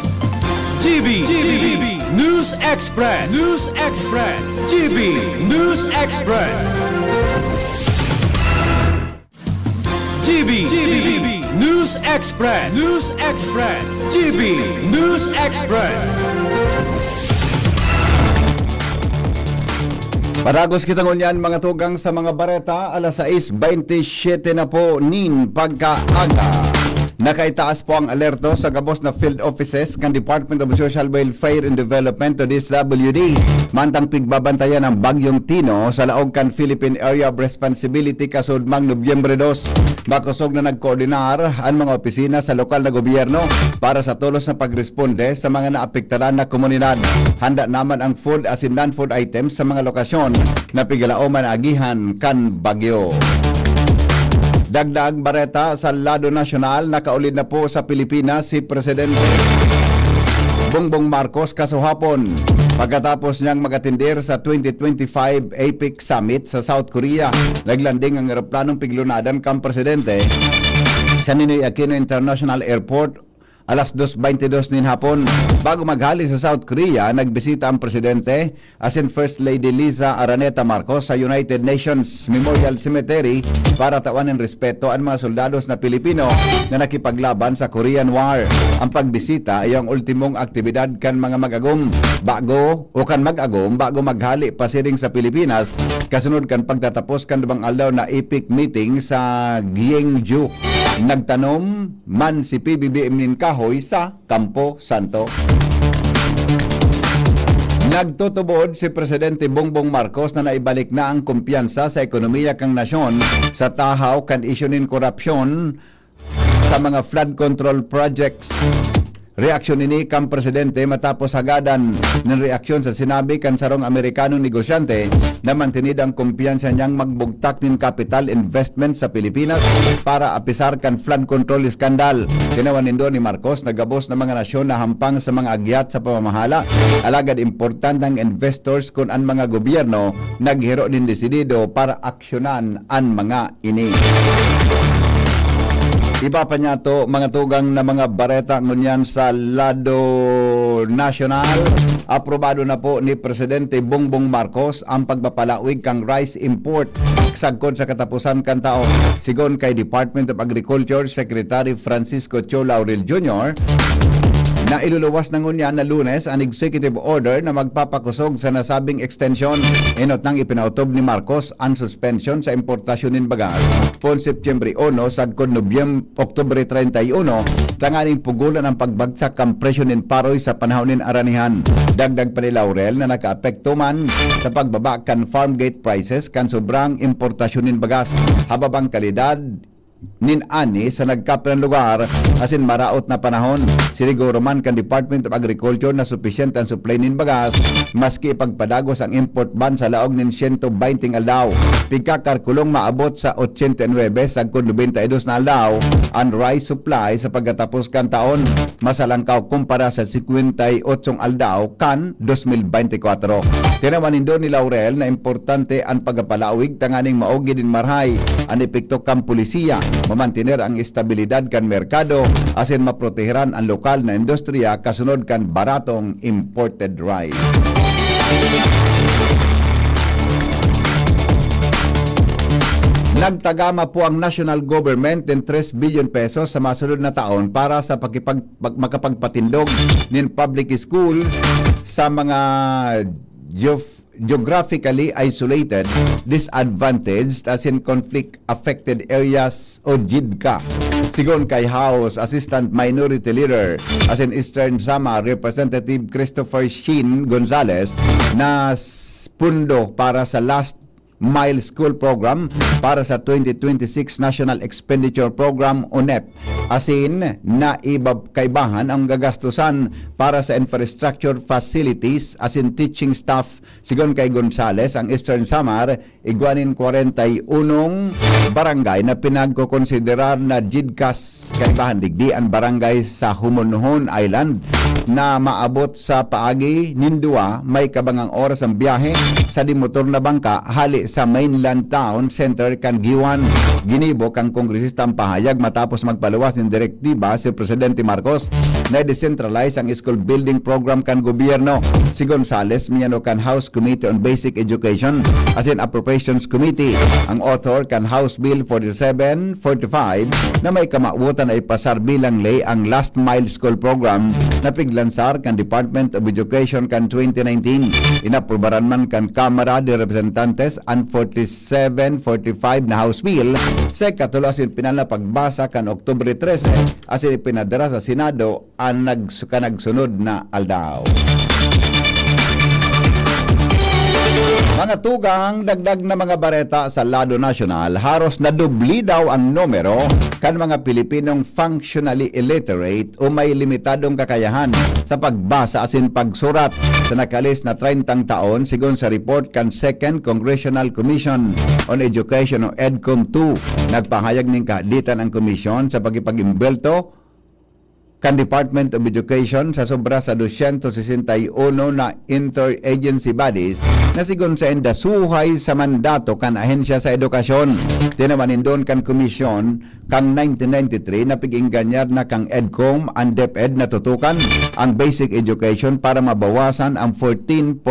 K: GB News Express. GB News Express. GB News Express. GB News Express.
B: Paragos kitang unyan mga tugang sa mga bareta, alas 6:27 na po nin pagkaaga. Nakaitaas po ang alerto sa gabos na field offices ng Department of Social Welfare and Development o DSWD mantang pigbabantayan ang Bagyong Tino sa laog kan Philippine Area of Responsibility kasudmang Nobyembre 2. Makusog na nagkoordinar ang mga opisina sa lokal na gobyerno para sa tulos na pagresponde sa mga naapektaran na komunidad. Handa naman ang food as in non-food items sa mga lokasyon na pigalaoman agihan kan bagyo. Dagdag bareta sa lado nasyonal, nakaulid na po sa Pilipinas si Presidente Bongbong Marcos kasuhapon pagkatapos niyang magatindir sa 2025 APEC Summit sa South Korea. Naglanding ang eroplanong piglunadan kang presidente sa Ninoy Aquino International Airport alas 2:22 nin hapon. Bago maghali sa South Korea, nagbisita ang presidente as in First Lady Liza Araneta Marcos sa United Nations Memorial Cemetery para tawanin respeto ang mga soldados na Pilipino na nakipaglaban sa Korean War. Ang pagbisita ay ang ultimong aktibidad kan mga mag-agom bago maghali pasiring sa Pilipinas kasunod kan pagtatapos kan dubang aldaw na epic meeting sa Gyeongju. Nagtanom man si PBBM nin kahoy sa Campo Santo. Nagtutubod si Presidente Bongbong Marcos na naibalik na ang kumpiyansa sa ekonomiya kang nasyon sa tahaw kan isyu nin korupsyon sa mga flood control projects. Reaksyon ini kang presidente matapos hagadan ng reaksyon sa sinabi kan sarong Amerikanong negosyante na mantinid ang kumpiyansa niyang magbugtak nin capital investment sa Pilipinas para apisar kan flood control skandal. Tinawan nindo ni Marcos na gabos na mga nasyon na hampang sa mga agyat sa pamamahala. Alagad importante ang investors kung ang mga gobyerno naghiro din desidido para aksyonan ang mga ini. Iba pa niya to, mga tugang na mga bareta ngunyan sa lado nasyonal. Aprobado na po ni Presidente Bongbong Marcos ang pagpapalawig kang rice import sagkod sa katapusan kan taon. Sigon kay Department of Agriculture Secretary Francisco Cho Laurel Jr., na iluluwas ng unya na Lunes ang executive order na magpapakusog sa nasabing extension. Inot nang ipinautob ni Marcos ang suspension sa importasyon ng bagas pon Septyembre 1 sagkod Oktubre 31 tanganing pugulan ang pagbagsak ang presyo ng paroy sa panahon ng aranihan. Dagdag pa ni Laurel na nakaapekto man sa pagbaba kan farm gate prices kan sobrang importasyon ng bagas. Hababang kalidad nin ani sa nagkapil ng lugar asin maraot na panahon. Siniguro man kan Department of Agriculture na sufficient ang supply nin bagas maski pagpadagos ang import ban sa laog nin 120 aldaw. Pigkakarkulong maabot sa 89 sagkod 92 na aldaw ang rice supply sa pagkatapos kan taon. Masalangkaw kumpara sa 58 aldaw kan 2024. Tinawanin doon ni Laurel na importante ang pagpalawig tanganing maogi din marhay ang epekto kan pulisiya mamantener ang estabilidad kan merkado asin maproteheran ang lokal na industriya kasunod kan baratong imported rice. Nagtagama po ang national government ng 3 billion pesos sa masunod na taon para sa makapagpatindog ng public schools sa mga geographically isolated, disadvantaged as in conflict-affected areas o JIDCA. Sigon kay House Assistant Minority Leader as in Eastern Samar Representative Christopher Shin Gonzales na pundo para sa Last Mile School Program para sa 2026 National Expenditure Program o NEP. Asin na kaibahan ang gagastusan para sa infrastructure facilities asin teaching staff. Sigon kay Gonzales, ang Eastern Samar igwanin 41 barangay na pinagkokonsiderar na JIDCAS. Kaibahan digdi ang barangay sa Humonhon Island na maabot sa paagi nindua may kabangang oras ang biyahe sa dimotor na bangka hali sa mainland town center kan Giwan. Ginibo kang kongresista ang pahayag matapos magpaluwas ng direktiba si Presidente Marcos na decentralize ang school building program kan gobyerno. Si Gonzales miyano kan House Committee on Basic Education as in Appropriations Committee. Ang author kan House Bill 4745 na may kamautan ay ipasar bilang lay ang Last Mile School Program na piglansar kan Department of Education kan 2019. Inaprobaran man kan Kamara de Representantes ang 4745 na House Bill sa katulo asin pinala pagbasa kan Oktubre 13 asin ipinadara sa Senado ang nagsunod na aldaw. Mga tugang, dagdag na mga bareta sa lado nasyonal, haros na dubli daw ang numero kan mga Pilipinong functionally illiterate o may limitadong kakayahan sa pagbasa asin pagsurat sa nakalis na 30 taon sigon sa report kan Second Congressional Commission on Education o EDCOM 2. Nagpahayag ning kahaditan ang komisyon sa pagipag-imbelto kan Department of Education sa sobra sa 261 na interagency bodies na sigon sa indasuhay sa mandato kan ahensya sa edukasyon. Tinawanin doon kan komisyon kang 1993 na pig-inganyar na kang EDCOM ang DepEd na tutukan ang basic education para mabawasan ang 14.5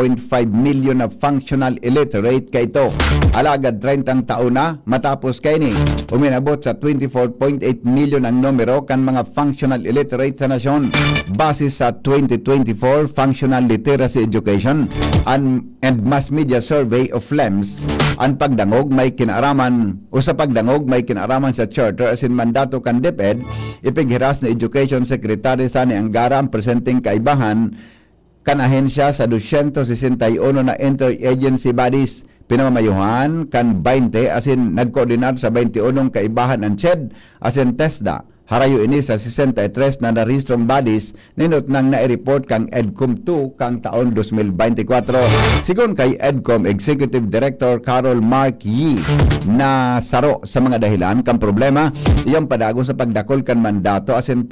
B: million na functional illiterate kay ito. Alagad 30 taon na matapos kay ni uminabot sa 24.8 million ang numero kan mga functional illiterate sa nasyon base sa 2024 Functional Literacy Education and Mass Media Survey of FLEMS. Ang pagdangog may kinaraman o sa pagdangog may kinaraman sa charter asin mandato kan DepEd ipighiras na Education Secretary sa ni Angara ang presenteng kaibahan kan ahensya sa 261 na interagency bodies. Pinamamayuhan kan 20 asin nagkoordinar sa 21 kaibahan ang CHED asin TESDA. Harayo ini sa 63 na narehistrong bodies ninot nang na-report kang EDCOM 2 kang taon 2024. Sigon kay EDCOM Executive Director Carol Mark Yee na saro sa mga dahilan kang problema iyang padago sa pagdakol kan mandato asin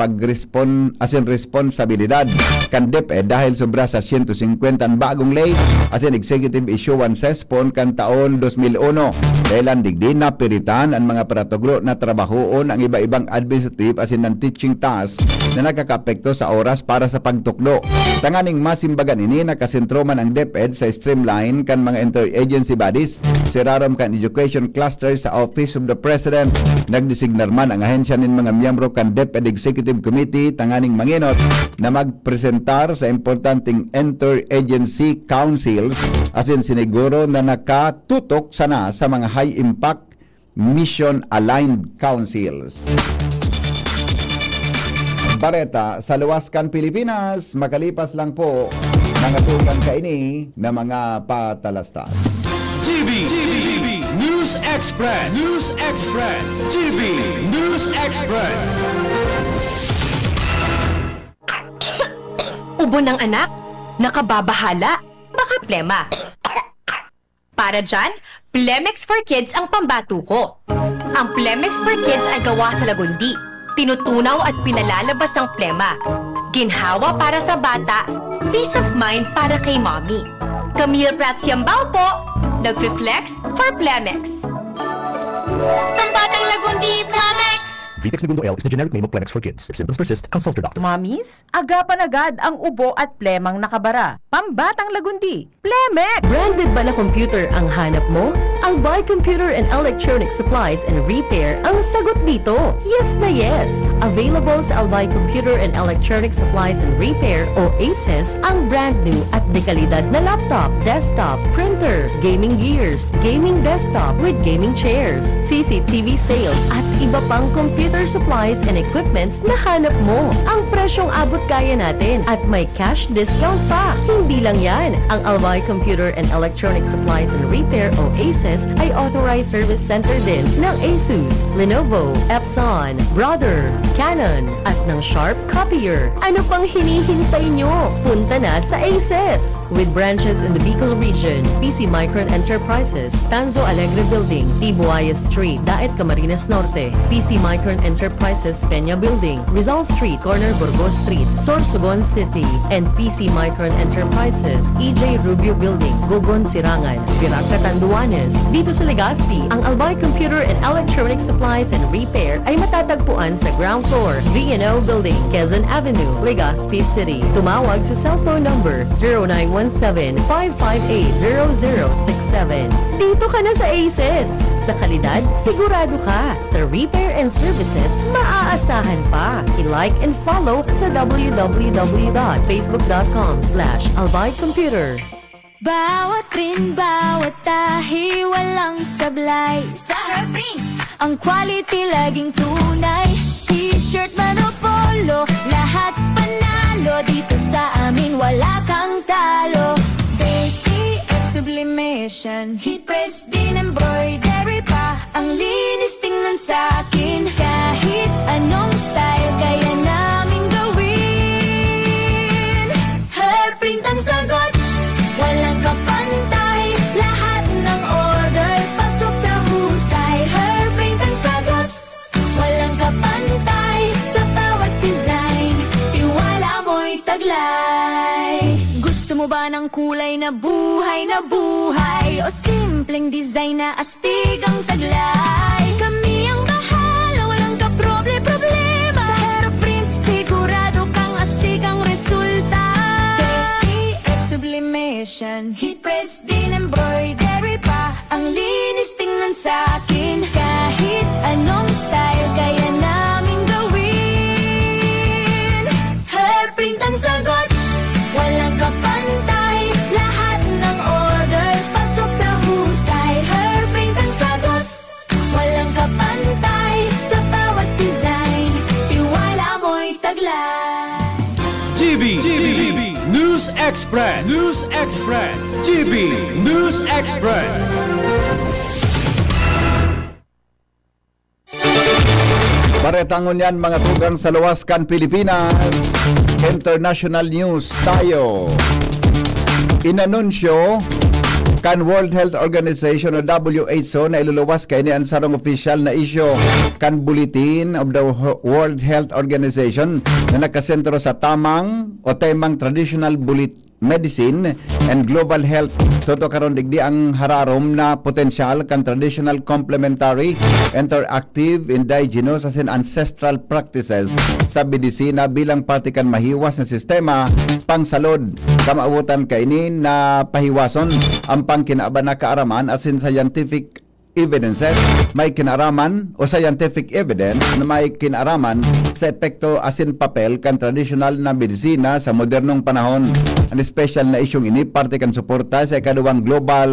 B: responsibilidad kan DepEd dahil sobra sa 150 ang bagong lay asin executive issuances pon kan taon 2001. Dahil digdi na piritan ang mga paratuglo na trabahoon ang iba-ibang administrative administrative as in non-teaching task na nakakapekto sa oras para sa pagtuklo. Tanganing masimbagan ini nakasentro man ang DepEd sa streamline kan mga interagency bodies. Sirarom kan education cluster sa Office of the President. Nagdesignar man ang ahensya nin mga miyembro kan DepEd Executive Committee tanganing manginot na magpresentar sa importanteng interagency councils as in siniguro na nakatutok sana sa mga high impact mission-aligned councils. Bareta sa Luwaskan, Pilipinas, makalipas lang po mga tugang kaini na mga patalastas.
N: GB News Express. GB News Express.
O: Ubo ng anak? Nakababahala? Baka plema. Para dyan, Plemex for Kids ang pambato ko. Ang Plemex for Kids ay gawa sa lagundi. Tinutunaw at pinalalabas ang plema. Ginhawa para sa bata, peace of mind para kay mommy. Camille Prats Yambao po, nagfi-flex for Plemex. Pambatang lagundi, Plemex!
K: Vitex Segundo L is the generic name of Plemex for Kids. If symptoms persist, consult your doctor.
P: Mamis, agapan agad ang ubo at plemang nakabara. Pambatang lagundi, Plemex!
C: Branded ba na computer ang hanap mo? Albay Computer and Electronic Supplies and Repair ang sagot dito. Yes na yes! Available sa Albay Computer and Electronic Supplies and Repair o ACES ang brand new at dekalidad na laptop, desktop, printer, gaming gears, gaming desktop with gaming chairs, CCTV sales at iba pang computer supplies and equipments na hanap mo. Ang presyong abot kaya natin at may cash discount pa. Hindi lang yan. Ang Albay Computer and Electronic Supplies and Repair o ACES ay authorized service center din ng ASUS, Lenovo, Epson, Brother, Canon at ng Sharp Copier. Ano pang hinihintay nyo? Punta na sa ACES! With branches in the Bicol region, PC Micron Enterprises, Tanzo Alegre Building, Tibuaya Street, Daet Camarines Norte, PC Micron Enterprises, Peña Building, Rizal Street, Corner Burgos Street, Sorsogon City, and PC Micron Enterprises, EJ Rubio Building, Gogon Sirangan, Viraca Tanduanes. Dito sa Legazpi, ang Albay Computer and Electronic Supplies and Repair ay matatagpuan sa ground floor, V&O Building, Quezon Avenue, Legazpi City. Tumawag sa cellphone number 0917-558-0067. Dito ka na sa ACES. Sa kalidad, sigurado ka. Sa repair and services, maaasahan pa. I-like and follow sa www.facebook.com/albaycomputer.
I: Bawat print, bawat tahi, walang sablay. Sa Herprint, ang quality laging tunay. T-shirt man o polo, lahat panalo. Dito sa amin, wala kang talo. ATF sublimation, heat press din embroidery pa. Ang linis tingnan sa akin, kahit anong style kaya namin gawin. Herprint ang sagot, walang kapantay. Lahat ng orders pasok sa husay. Herprint ang sagot, walang kapantay. Sa bawat design, tiwala mo'y taglay. Gusto mo ba ng kulay na buhay o simpleng design na astig ang taglay? Kami ang bahala, walang kaproble-problema. Sa Herprint, sigurado kang astig ang resulta. ATF sublimation, heat press din embroidery pa. Ang linis tingnan sa akin, kahit anong style kaya namin gawin. Herprint ang sagot, walang kapantay. Lahat ng orders pasok sa husay. Herprint ang sagot, walang kapantay. Sa bawat design, tiwala mo'y taglay.
N: GB News Express. GB News Express.
B: Baretangon yan mga tugang sa Luwaskan, Pilipinas. International news tayo. Inanunsyo kan World Health Organization o WHO na iluluwas kay ni ansarong official na issue kan Bulletin of the World Health Organization na nakasentro sa temang traditional medicine and global health. Toto karon digdi ang hararom na potensyal kan traditional, complementary, interactive, indigenous as in ancestral practices sa medisina bilang parte kan mahiwas na sistema pangsalod. Kamaabutan kaini na pahiwason ang pangkinaaban na kaaraman as in scientific evidences, may kinaraman o scientific evidence na may kinaraman sa epekto asin papel kan traditional na medisina sa modernong panahon. Ang special na isyong ini parte kan suporta sa ikaduhang Global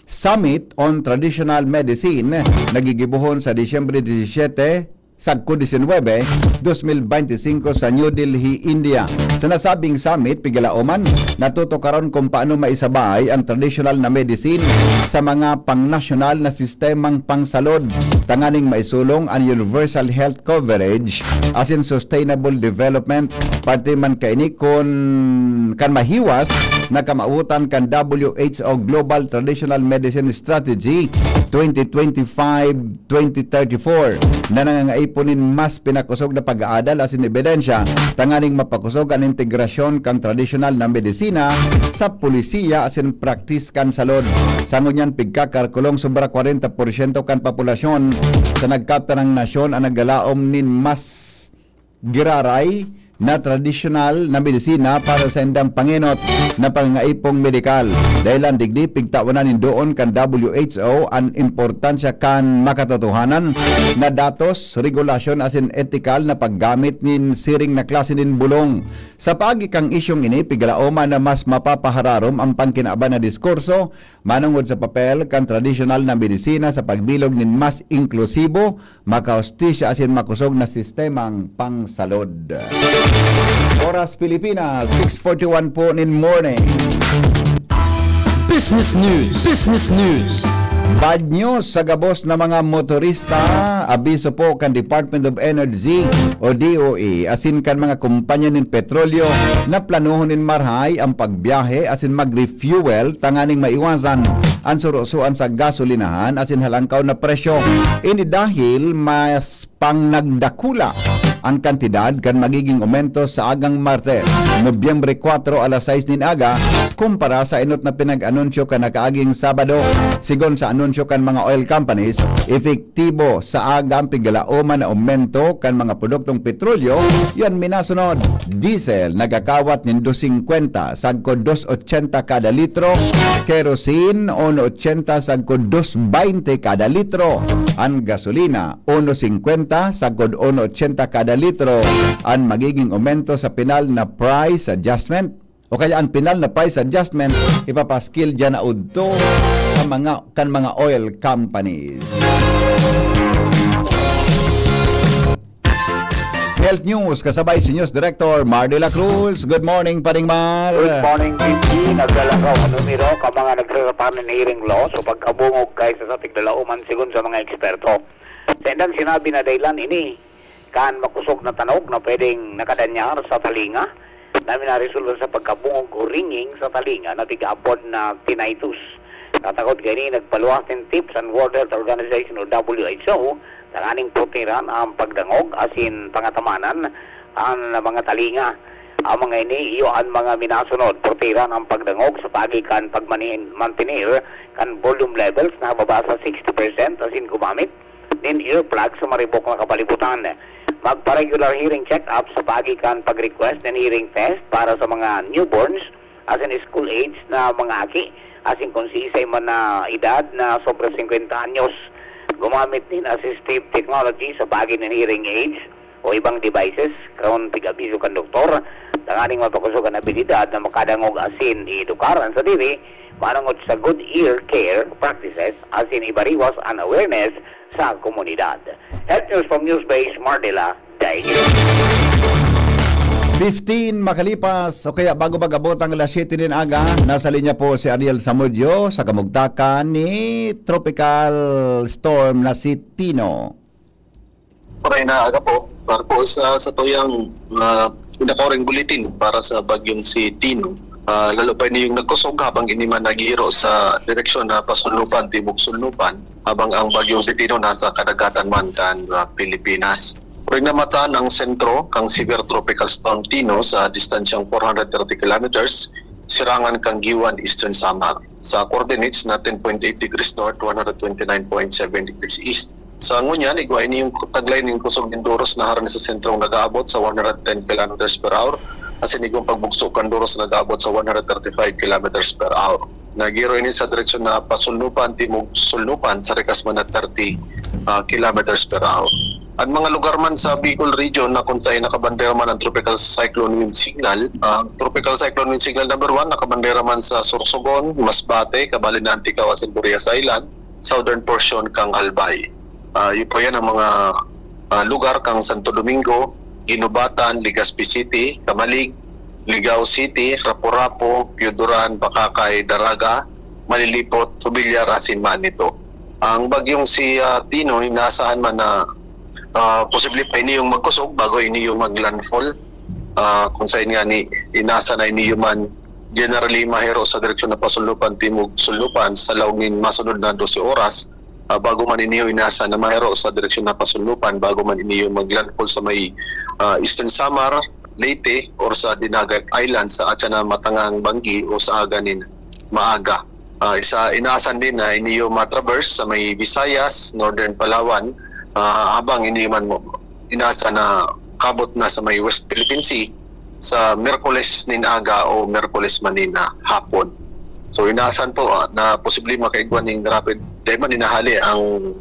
B: Summit on Traditional Medicine nagigibuhon sa Disyembre 17 Sagko 19, 2025 sa New Delhi, India. Sa nasabing summit, pigalaoman, natuto karon kung paano maisabay ang traditional na medicine sa mga pang-national na sistemang pangsalod. Tanganing maisulong ang universal health coverage as in sustainable development. Pati man kaini kon kan mahiwas na kamautan kan WHO Global Traditional Medicine Strategy 2025-2034 na nangangaiponin mas pinakusog na pag-aadal asin ebidensya tanganing mapakusog ang integrasyon kang traditional na medisina sa pulisiya asin praktis kan salod. Sangon yan pigkakarkulong sobra 40% kan populasyon sa nagkaperang nasyon ang naggalaom nin mas giraray na traditional na medisina para sa indang panginot na pangaipong medikal. Dahil ang digdi pigtawanan ni doon kan WHO ang importansya kan makatotohanan na datos, regulasyon asin ethical na paggamit nin siring na klase nin bulong. Sa paagi kang isyong ini pigalaoma na mas mapapahararom ang pangkinaaban na diskurso manungod sa papel kan traditional na medisina sa pagbilog nin mas inklusibo, makaustisya asin makusog na sistemang pangsalod. Oras Pilipinas, 6:41 po in morning.
N: Business News. Business News.
B: Bad news sa gabos na mga motorista. Abiso po kan Department of Energy o DOE asin kan mga kumpanya nin petrolyo na planuhon nin marhay ang pagbiyahe asin mag-refuel tanganing maiwasan ang surusuan sa gasolinahan asin halangkaw na presyo. Ini dahil mas pang nagdakula ang kantidad kan magiging aumento sa agang Martes, Nobyembre 4 alas 6 nin aga kumpara sa inot na pinag-anunsyo kan nakaaging Sabado. Sigon sa anunsyo kan mga oil companies, efektibo sa agang pigalaoman na aumento kan mga produktong petrolyo, yan minasunod. Diesel nagakawat nin 250 sagko 2.80 kada litro, kerosene 1.80 sagko 2.20 kada litro, ang gasolina 1.50 sagko 1.80 kada litro. Ang magiging aumento sa pinal na price adjustment o kaya ang pinal na price adjustment ipapaskil dyan na udto sa mga oil companies. Health News kasabay si News Director Mar de la Cruz. Good morning, Paring Mar.
E: Good morning, Pinky. Naglalakaw ang numero ka mga nagsasapanan ng hearing loss o pagkabungog kay sa tiglalauman sigon sa mga eksperto. Sa indang sinabi na daylan ini kan makusog na tanog na pwedeng nakadanyar sa talinga namin na-resolve sa pagkabungog o ringing sa talinga na tiga-apod na tinnitus. Natakot kayo nagpaluwas ng tips ang World Health Organization o WHO tanganing protiran ang pagdangog asin pangatamanan ang mga talinga. Ang mga ini iyo ang mga minasunod protiran ang pagdangog sa pagikan pagmantinir kan volume levels na baba sa 60% asin gumamit din earplug sa maribok na kapalibutan. Magpa-regular hearing check-up sa pagikan pag-request ng hearing test para sa mga newborns as in school age na mga aki as in kung si isay man na edad na sobra 50 anyos. Gumamit din assistive technology sa pagi ng hearing aids o ibang devices karon tig-abiso kan doktor tanganing mapakusugan na abilidad na makadangog asin edukaran sa diri manungod sa good ear care practices asin ibariwas ang awareness sa komunidad. Health News from Newsbase, Mardela, Daig.
B: 15 makalipas o kaya bago magabot ang alas 7 din aga, nasa linya po si Ariel Samudyo sa kamugtakan ni Tropical Storm na si Tino.
G: Maray na aga po para po sa tuyang pinakoreng bulletin para sa bagyong si Tino. Lalo pa yung nagkusog habang hindi man naghihiro sa direksyon na pasunlupan, tibok sunlupan, habang ang bagyong si Tino nasa kadagatan man kan Pilipinas. Ring namatan ang sentro kang severe tropical storm Tino sa distansyang 430 kilometers, sirangan kang Giwan, Eastern Samar. Sa coordinates na 10.8 degrees north, 129.7 degrees east. Sa ngunyan, igwa ini yung taglay ng kusog Mindoros na haran sa sentrong nag-aabot sa 110 km per hour, asin igong pagbugso Kandoros nag-aabot sa 135 km per hour. Nagiro ini sa direksyon na pasulnupan, timog sulnupan sa rekas man na 30 km per hour. At mga lugar man sa Bicol region na kuntay nakabandera man ang Tropical Cyclone Wind Signal. Tropical Cyclone Wind Signal number 1 nakabandera man sa Sorsogon, Masbate, Cabalina, Antigua, Burias Island, southern portion kang Albay. Yun po yan ang mga lugar kang Santo Domingo, Ginubatan, Legazpi City, Kamalig, Ligao City, Rapu-Rapu, Piuduran, Bakakay, Daraga, Malilipot, Subilyar, Asin, Manito. Ang bagyong si Tino, inaasahan man na posible pa ini yung magkusog bago ini yung maglandfall. Kung saan nga ni inasa na ini yung man generally mahero sa direksyon na pasulnupan, timog sulnupan sa laungin masunod na 12 oras. Bago man iniyo inasa na mahero sa direksyon na pasulnupan bago man iniyo maglandfall sa may Eastern Samar, Leyte or sa Dinagat Island sa atya na Matangang Banggi o sa aganin maaga. Isa inaasan din na iniyo matraverse sa may Visayas, Northern Palawan habang iniyo man mo inasa na kabot na sa may West Philippine Sea sa Miyerkules nin aga o Miyerkules man nin hapon. So inaasan po na posible makaigwan ng rapid, dahil man inahali ang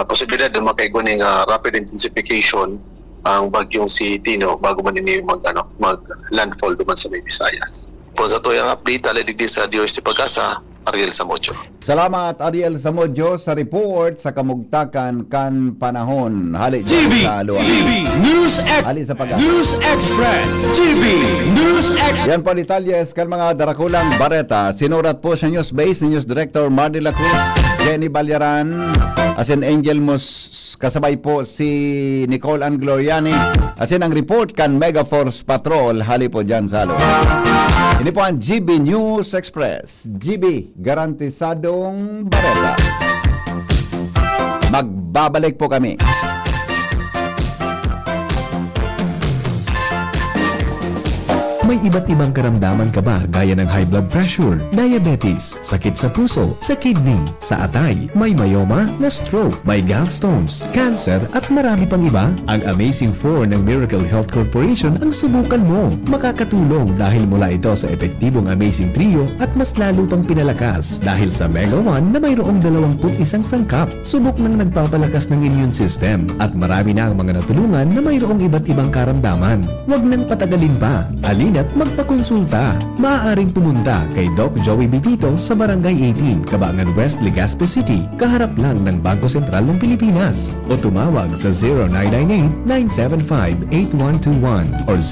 G: posibilidad na makaigwan ng rapid intensification ang bagyong si Tino bago man ini mag-landfall duman sa may Visayas. Po sa tuyang update, aladigdi sa DOST Pag-asa, Ariel Samodjo.
B: Salamat Ariel Samodjo sa report sa kamugtakan kan panahon. Hali sa luwa. Hali sa Pag-asa.
N: News Express. GB News Express.
B: Yan po detalles kan mga darakulang bareta. Sinurat po sa News Base ni News Director Mardy La Cruz, Jenny Balyaran, asin Angel Mus, kasabay po si Nicole Ann Gloriani, asin ang report kan Megaforce Patrol. Hali po dyan sa luwa. Ini po ang GB News Express. GB, garantisadong bareta. Magbabalik po kami.
N: May iba't ibang karamdaman ka ba gaya ng high blood pressure, diabetes, sakit sa puso, sa kidney, sa atay, may myoma, na stroke, may gallstones, cancer at marami pang iba? Ang Amazing 4 ng Miracle Health Corporation ang subukan mo. Makakatulong dahil mula ito sa epektibong Amazing Trio at mas lalo pang pinalakas dahil sa Mega 1 na mayroong 21 sangkap. Subok ng nagpapalakas ng immune system at marami na ang mga natulungan na mayroong iba't ibang karamdaman. Huwag nang patagalin pa. Alin at magpakonsulta. Maaaring pumunta kay Doc Joey Bitito sa Barangay 18, Cabangan West, Legazpi City, kaharap lang ng Bangko Sentral ng Pilipinas. O tumawag sa 0998-975-8121 or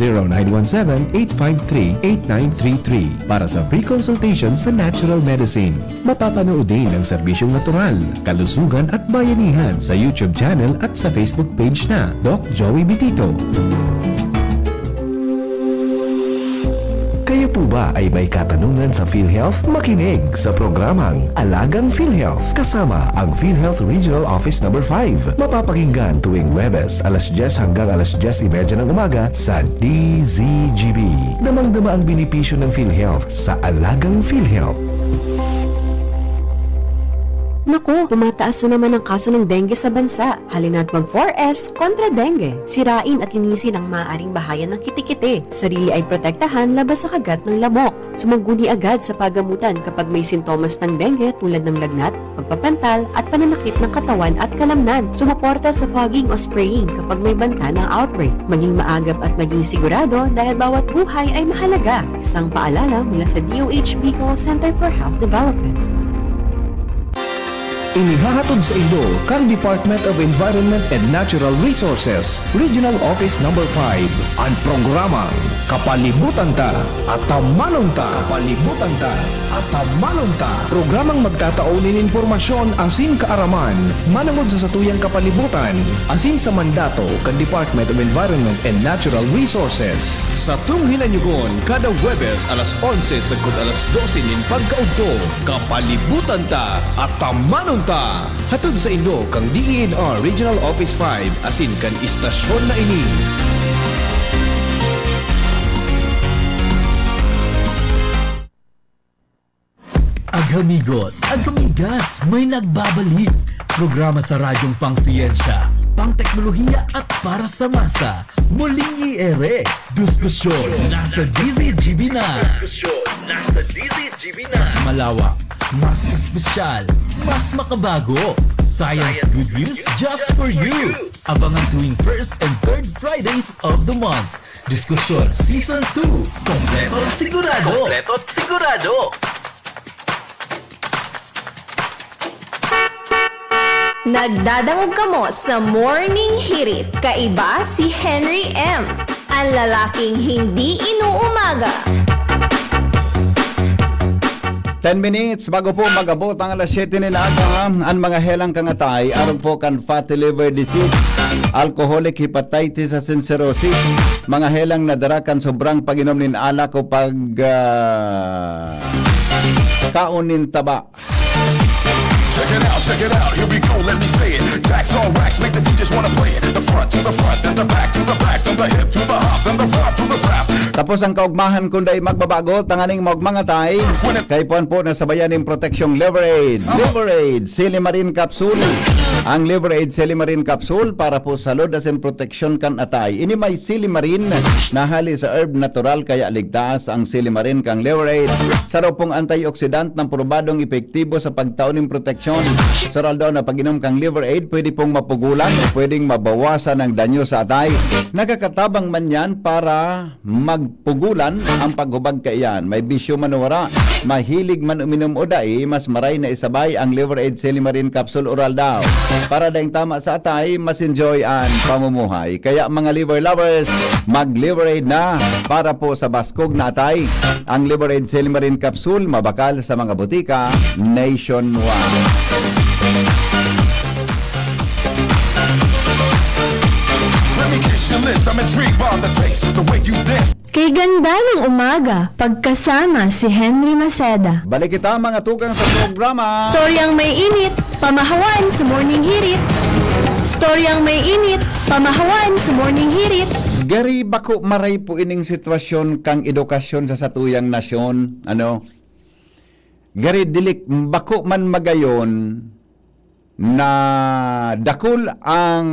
N: 0917-853-8933 para sa free consultation sa natural medicine. Mapapanood din ang serbisyong natural, kalusugan at bayanihan sa YouTube channel at sa Facebook page na Doc Joey Bitito. Kayo po ba ay may katanungan sa PhilHealth? Makinig sa programang Alagang PhilHealth kasama ang PhilHealth Regional Office No. 5. Mapapakinggan tuwing Huwebes alas 10 hanggang alas 10:30 ng umaga sa DZGB. Damang-dama ang benepisyo ng PhilHealth sa Alagang PhilHealth.
C: Naku, tumataas na naman ang kaso ng dengue sa bansa. Halina't mag 4S kontra dengue. Sirain at linisin ang maaaring bahayan ng kitikite. Sarili ay protektahan labas sa kagat ng lamok. Sumangguni agad sa pagamutan kapag may sintomas ng dengue tulad ng lagnat, pagpapantal at pananakit ng katawan at kalamnan. Sumuporta sa fogging o spraying kapag may banta ng outbreak. Maging maagap at maging sigurado dahil bawat buhay ay mahalaga. Isang paalala mula sa DOH Bicol Center for Health Development.
N: Inihahatod sa inyo kang Department of Environment and Natural Resources, Regional Office No. 5, ang programang Kapalibutan Ta at Tamanong Ta. Kapalibutan Ta at Tamanong Ta. Programang magtataunin informasyon asin kaaraman, manangod sa satuyang kapalibutan, asin sa mandato kan Department of Environment and Natural Resources. Sa tunghinanyugon, kada Huwebes alas 11 sagkod alas 12 nin pagkaudto, Kapalibutan Ta at Tamanong Ta. Resulta hatod sa inyo kang DENR Regional Office 5 asin kan istasyon na ini.
K: Agamigos, agamigas, may nagbabalik. Programa sa radyong pangsiyensya, pangteknolohiya at para sa masa. Muling i-ere. Diskusyon nasa DZGB na. Mas malawak, mas espesyal, mas makabago. Science good news just for you. Abangan tuwing first and third Fridays of the month. Diskusyon Season 2. Kompleto at sigurado.
C: Nagdadangog kamo sa Morning Hirit. Kaiba si Henry M. Ang lalaking hindi inuumaga.
B: 10 minutes bago po mag-abot ang alas 7 ni naaga ang mga helang kangatay aron po kan fatty liver disease, alcoholic hepatitis at cirrhosis, mga helang nadarakan sobrang pag-inom nin alak o pag kaunin taba.
N: Check it out, here we go, let me say it. Jacks on racks, make the DJs wanna play it. The front to the front, then the back to the back, then the hip to the hop, then the front to the frap.
B: Tapos ang kaugmahan kunday magbabago tanganing magmangatay kay puan po na sabayan ng proteksyong Liver Aid. Liver Aid Silimarin Capsule. Ang Liver Aid Silimarin Capsule para po salud asin proteksyon kan atay. Ini may silimarin na hali sa herb natural kaya ligtas ang silimarin kang Liver Aid. Saraw pong antioxidant ng probadong epektibo sa pagtaon ng proteksyon. Saral daw na pag-inom kang Liver Aid pwede pong mapugulan o pwedeng mabawasan ang danyo sa atay. Nakakatabang man yan para magpugulan ang paghubag kaiyan. May bisyo manwara, mahilig man uminom o dai, mas maray na isabay ang Liver Aid Silimarin Capsule Oral daw. Para dahing tama sa atay, mas enjoy ang pamumuhay. Kaya mga liver lovers, mag-Liver Aid na para po sa baskog na atay. Ang Liver Aid Silimarin Capsule mabakal sa mga butika nationwide.
C: Kay ganda ng umaga, pagkasama si Henry Maceda.
B: Balik kita mga tugang sa programa.
C: Storyang may init, pamahawan sa Morning Hirit. Storyang may init, pamahawan sa Morning Hirit.
B: Gari bako maray po ining sitwasyon kang edukasyon sa satuyang nasyon. Gari dilik bako man magayon na dakul ang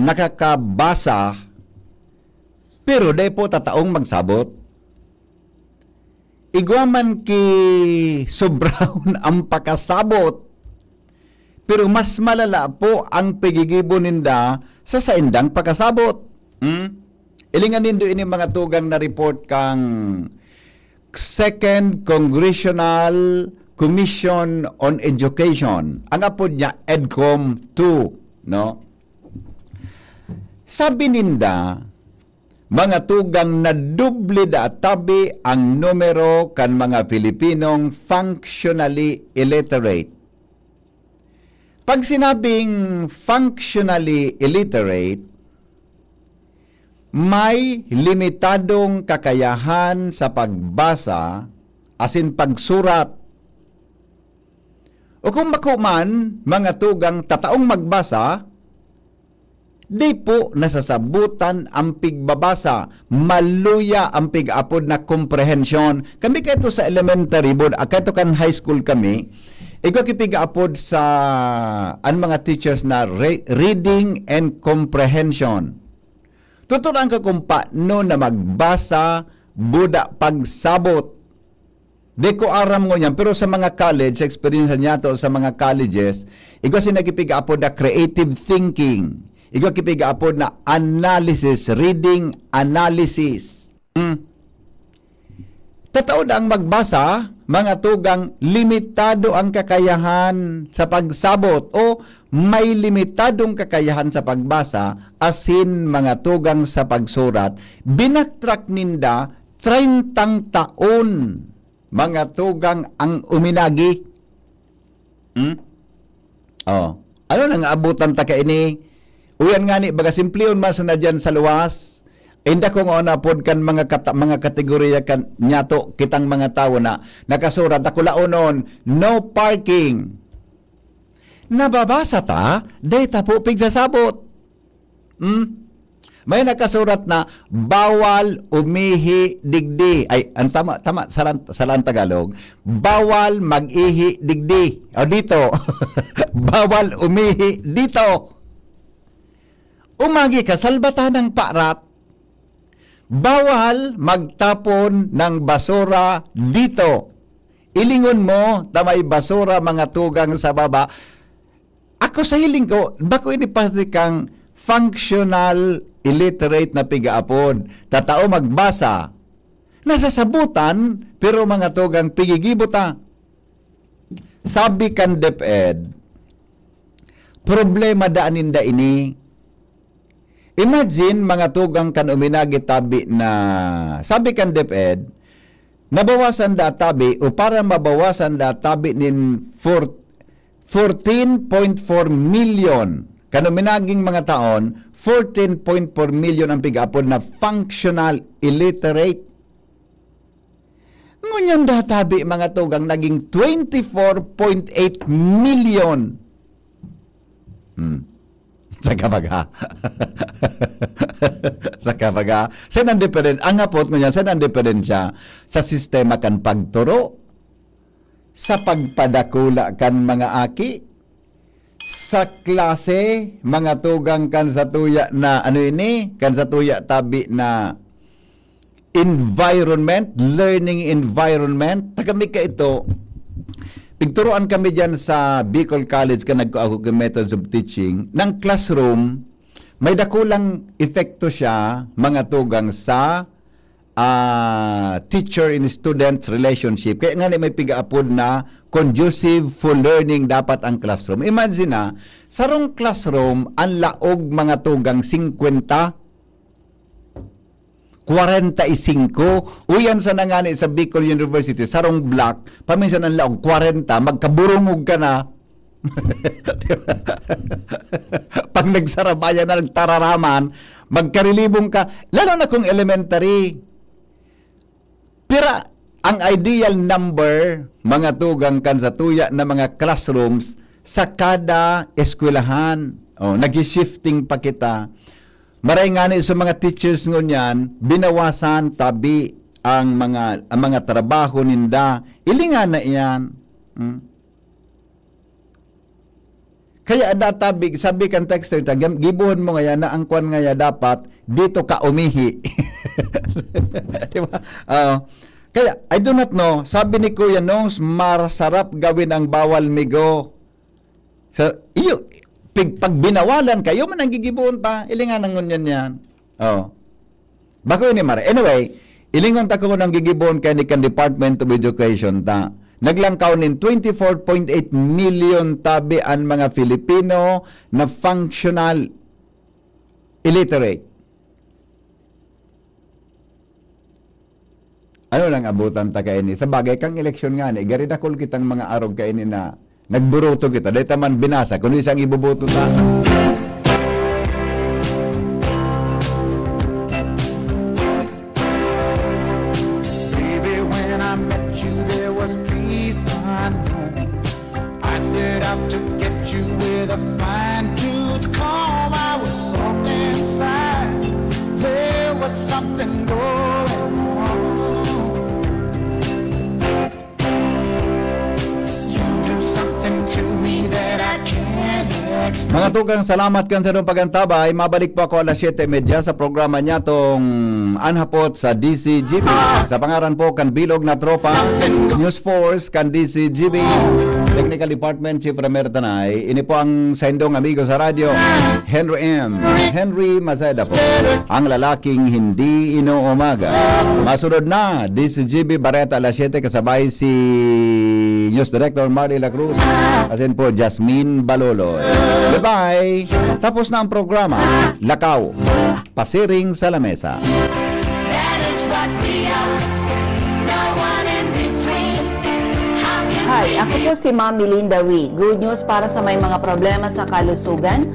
B: nakakabasa pero day po tataong magsabot. Igwaman ki sobrahon ang pakasabot pero mas malala po ang pagigibo ninda sa saindang pakasabot. Ilingan nindo ini mga tugang na report kang Second Congressional Commission on Education. Ang apod niya EDCOM 2, no? Sabi ninda mga tugang na doble da tabi ang numero kan mga Pilipinong functionally illiterate. Pag sinabing functionally illiterate, may limitadong kakayahan sa pagbasa asin pagsurat. O kung makuman, mga tugang tataong magbasa, di po nasasabutan ang pigbabasa, maluya ang pig-apod na comprehension. Kami kaito sa elementary board, kaito kan high school kami, ikaw kipig-apod sa ang mga teachers na reading and comprehension. Tuturan ka kung paano na magbasa, buda pagsabot. Di ko aram ko niyan, pero sa mga college, experience niya to sa mga colleges, ikaw sinagipig-apod na creative thinking. Ikaw kipig-apod na analysis, reading analysis. Tataod ang magbasa, mga tugang limitado ang kakayahan sa pagsabot o may limitadong kakayahan sa pagbasa asin mga tugang sa pagsurat. Binaktrack ninda 30 taon mga tugang ang uminagi. Ano nang abutan ta ka ini? Uyan nga ni, baga simpliyon man sa na dyan sa luwas. Hindi ko nga napod kan mga kategorya kan nyato kitang mga tao na nakasurat. Ako laonon, no parking. Nababasa ta, data po pigsasabot. May nakasurat na bawal umihi digdi. Ay, ang tama sa Tagalog, bawal mag-ihi digdi. O dito, bawal umihi dito. Umagi ka, salbata ng parat, bawal magtapon ng basura dito. Ilingon mo, tamay basura mga tugang sa baba. Ako sa hiling ko, bako ini pati kang functional illiterate na pigaapon. Tatao magbasa. Nasasabutan, pero mga tugang pigigibuta. Sabi kan DepEd, problema daaninda ini. Imagine mga tugang kan uminagi tabi na, sabi kan DepEd, nabawasan da tabi o para mabawasan da tabi nin 14.4 million. Kanuminaging mga taon, 14.4 million ang pig-apon na functional illiterate. Ngunyan databi mga tugang naging 24.8 million. Sa kabaga. Sa kabaga. Saan ang diferensya? Ang apot ngunyan, saan ang diferensya? Sa sistema kan pagturo, sa pagpadakula kan mga aki, sa klase, mga tugang kan sa tuya na, kan sa tuya tabi na environment, learning environment. Kami ka ito, pigturuan kami dyan sa Bicol College ka nagko methods of teaching, ng classroom, may dakulang epekto siya, mga tugang sa teacher and student relationship. Kaya nga may pigaapod na conducive for learning dapat ang classroom. Imagine na, sarong classroom, ang laog mga tugang 50, 45, uyan sa nangani sa Bicol University, sarong block, paminsan ang laog 40, magkaburungog ka na. Pag nagsarabayan na nagtararaman, magkarilibong ka, lalo na kung elementary. Pero ang ideal number, mga tugang kan sa tuya na mga classrooms sa kada eskwelahan. Nag-shifting pa kita. Maray nga sa mga teachers ngunyan, binawasan tabi ang mga trabaho ninda. Ilingan na iyan. Kaya databi, sabi kan texter, gibuhon mo ngayon na ang kwan ngayon dapat dito ka umihi. Diba? Kaya, I do not know, sabi ni Kuya Nongs, masarap gawin ang bawal migo. Pag binawalan kayo, man ang gigibuhon ta, ilingan ang ngunyan yan. Bako yun ni Mara. Anyway, ilingon ta ko ng gigibuhon kay ni kan Department of Education ta. Naglangkaw nin 24.8 million tabi ang mga Filipino na functional illiterate. Ano lang abutan ta kaini? Sa bagay kang eleksyon nga ni, garid akol kitang mga arog kaini na nagburuto kita. Dahil taman binasa, kung isang ibubuto ta. Mga tugang, salamat kan sa pagantabay. Mabalik po ako alas 7:30 sa programa niya tong Anhapot sa DCGB. Sa pangaran po kan Bilog na Tropa, News Force kan DCGB, Technical Department Chief Ramer Tanay. Ini po ang sendong amigo sa radyo, Henry M. Henry Mazeda po, ang lalaking hindi inuumaga. Masunod na DCGB Bareta alas 7 kasabay si News Director Marty La Cruz. Asin po Jasmine Balolo. Bye! Tapos na ang programa. Lakaw, pasiring sa lamesa.
P: Hi, ako po si Ma'am Melinda Wee. Good news para sa may mga problema sa kalusugan.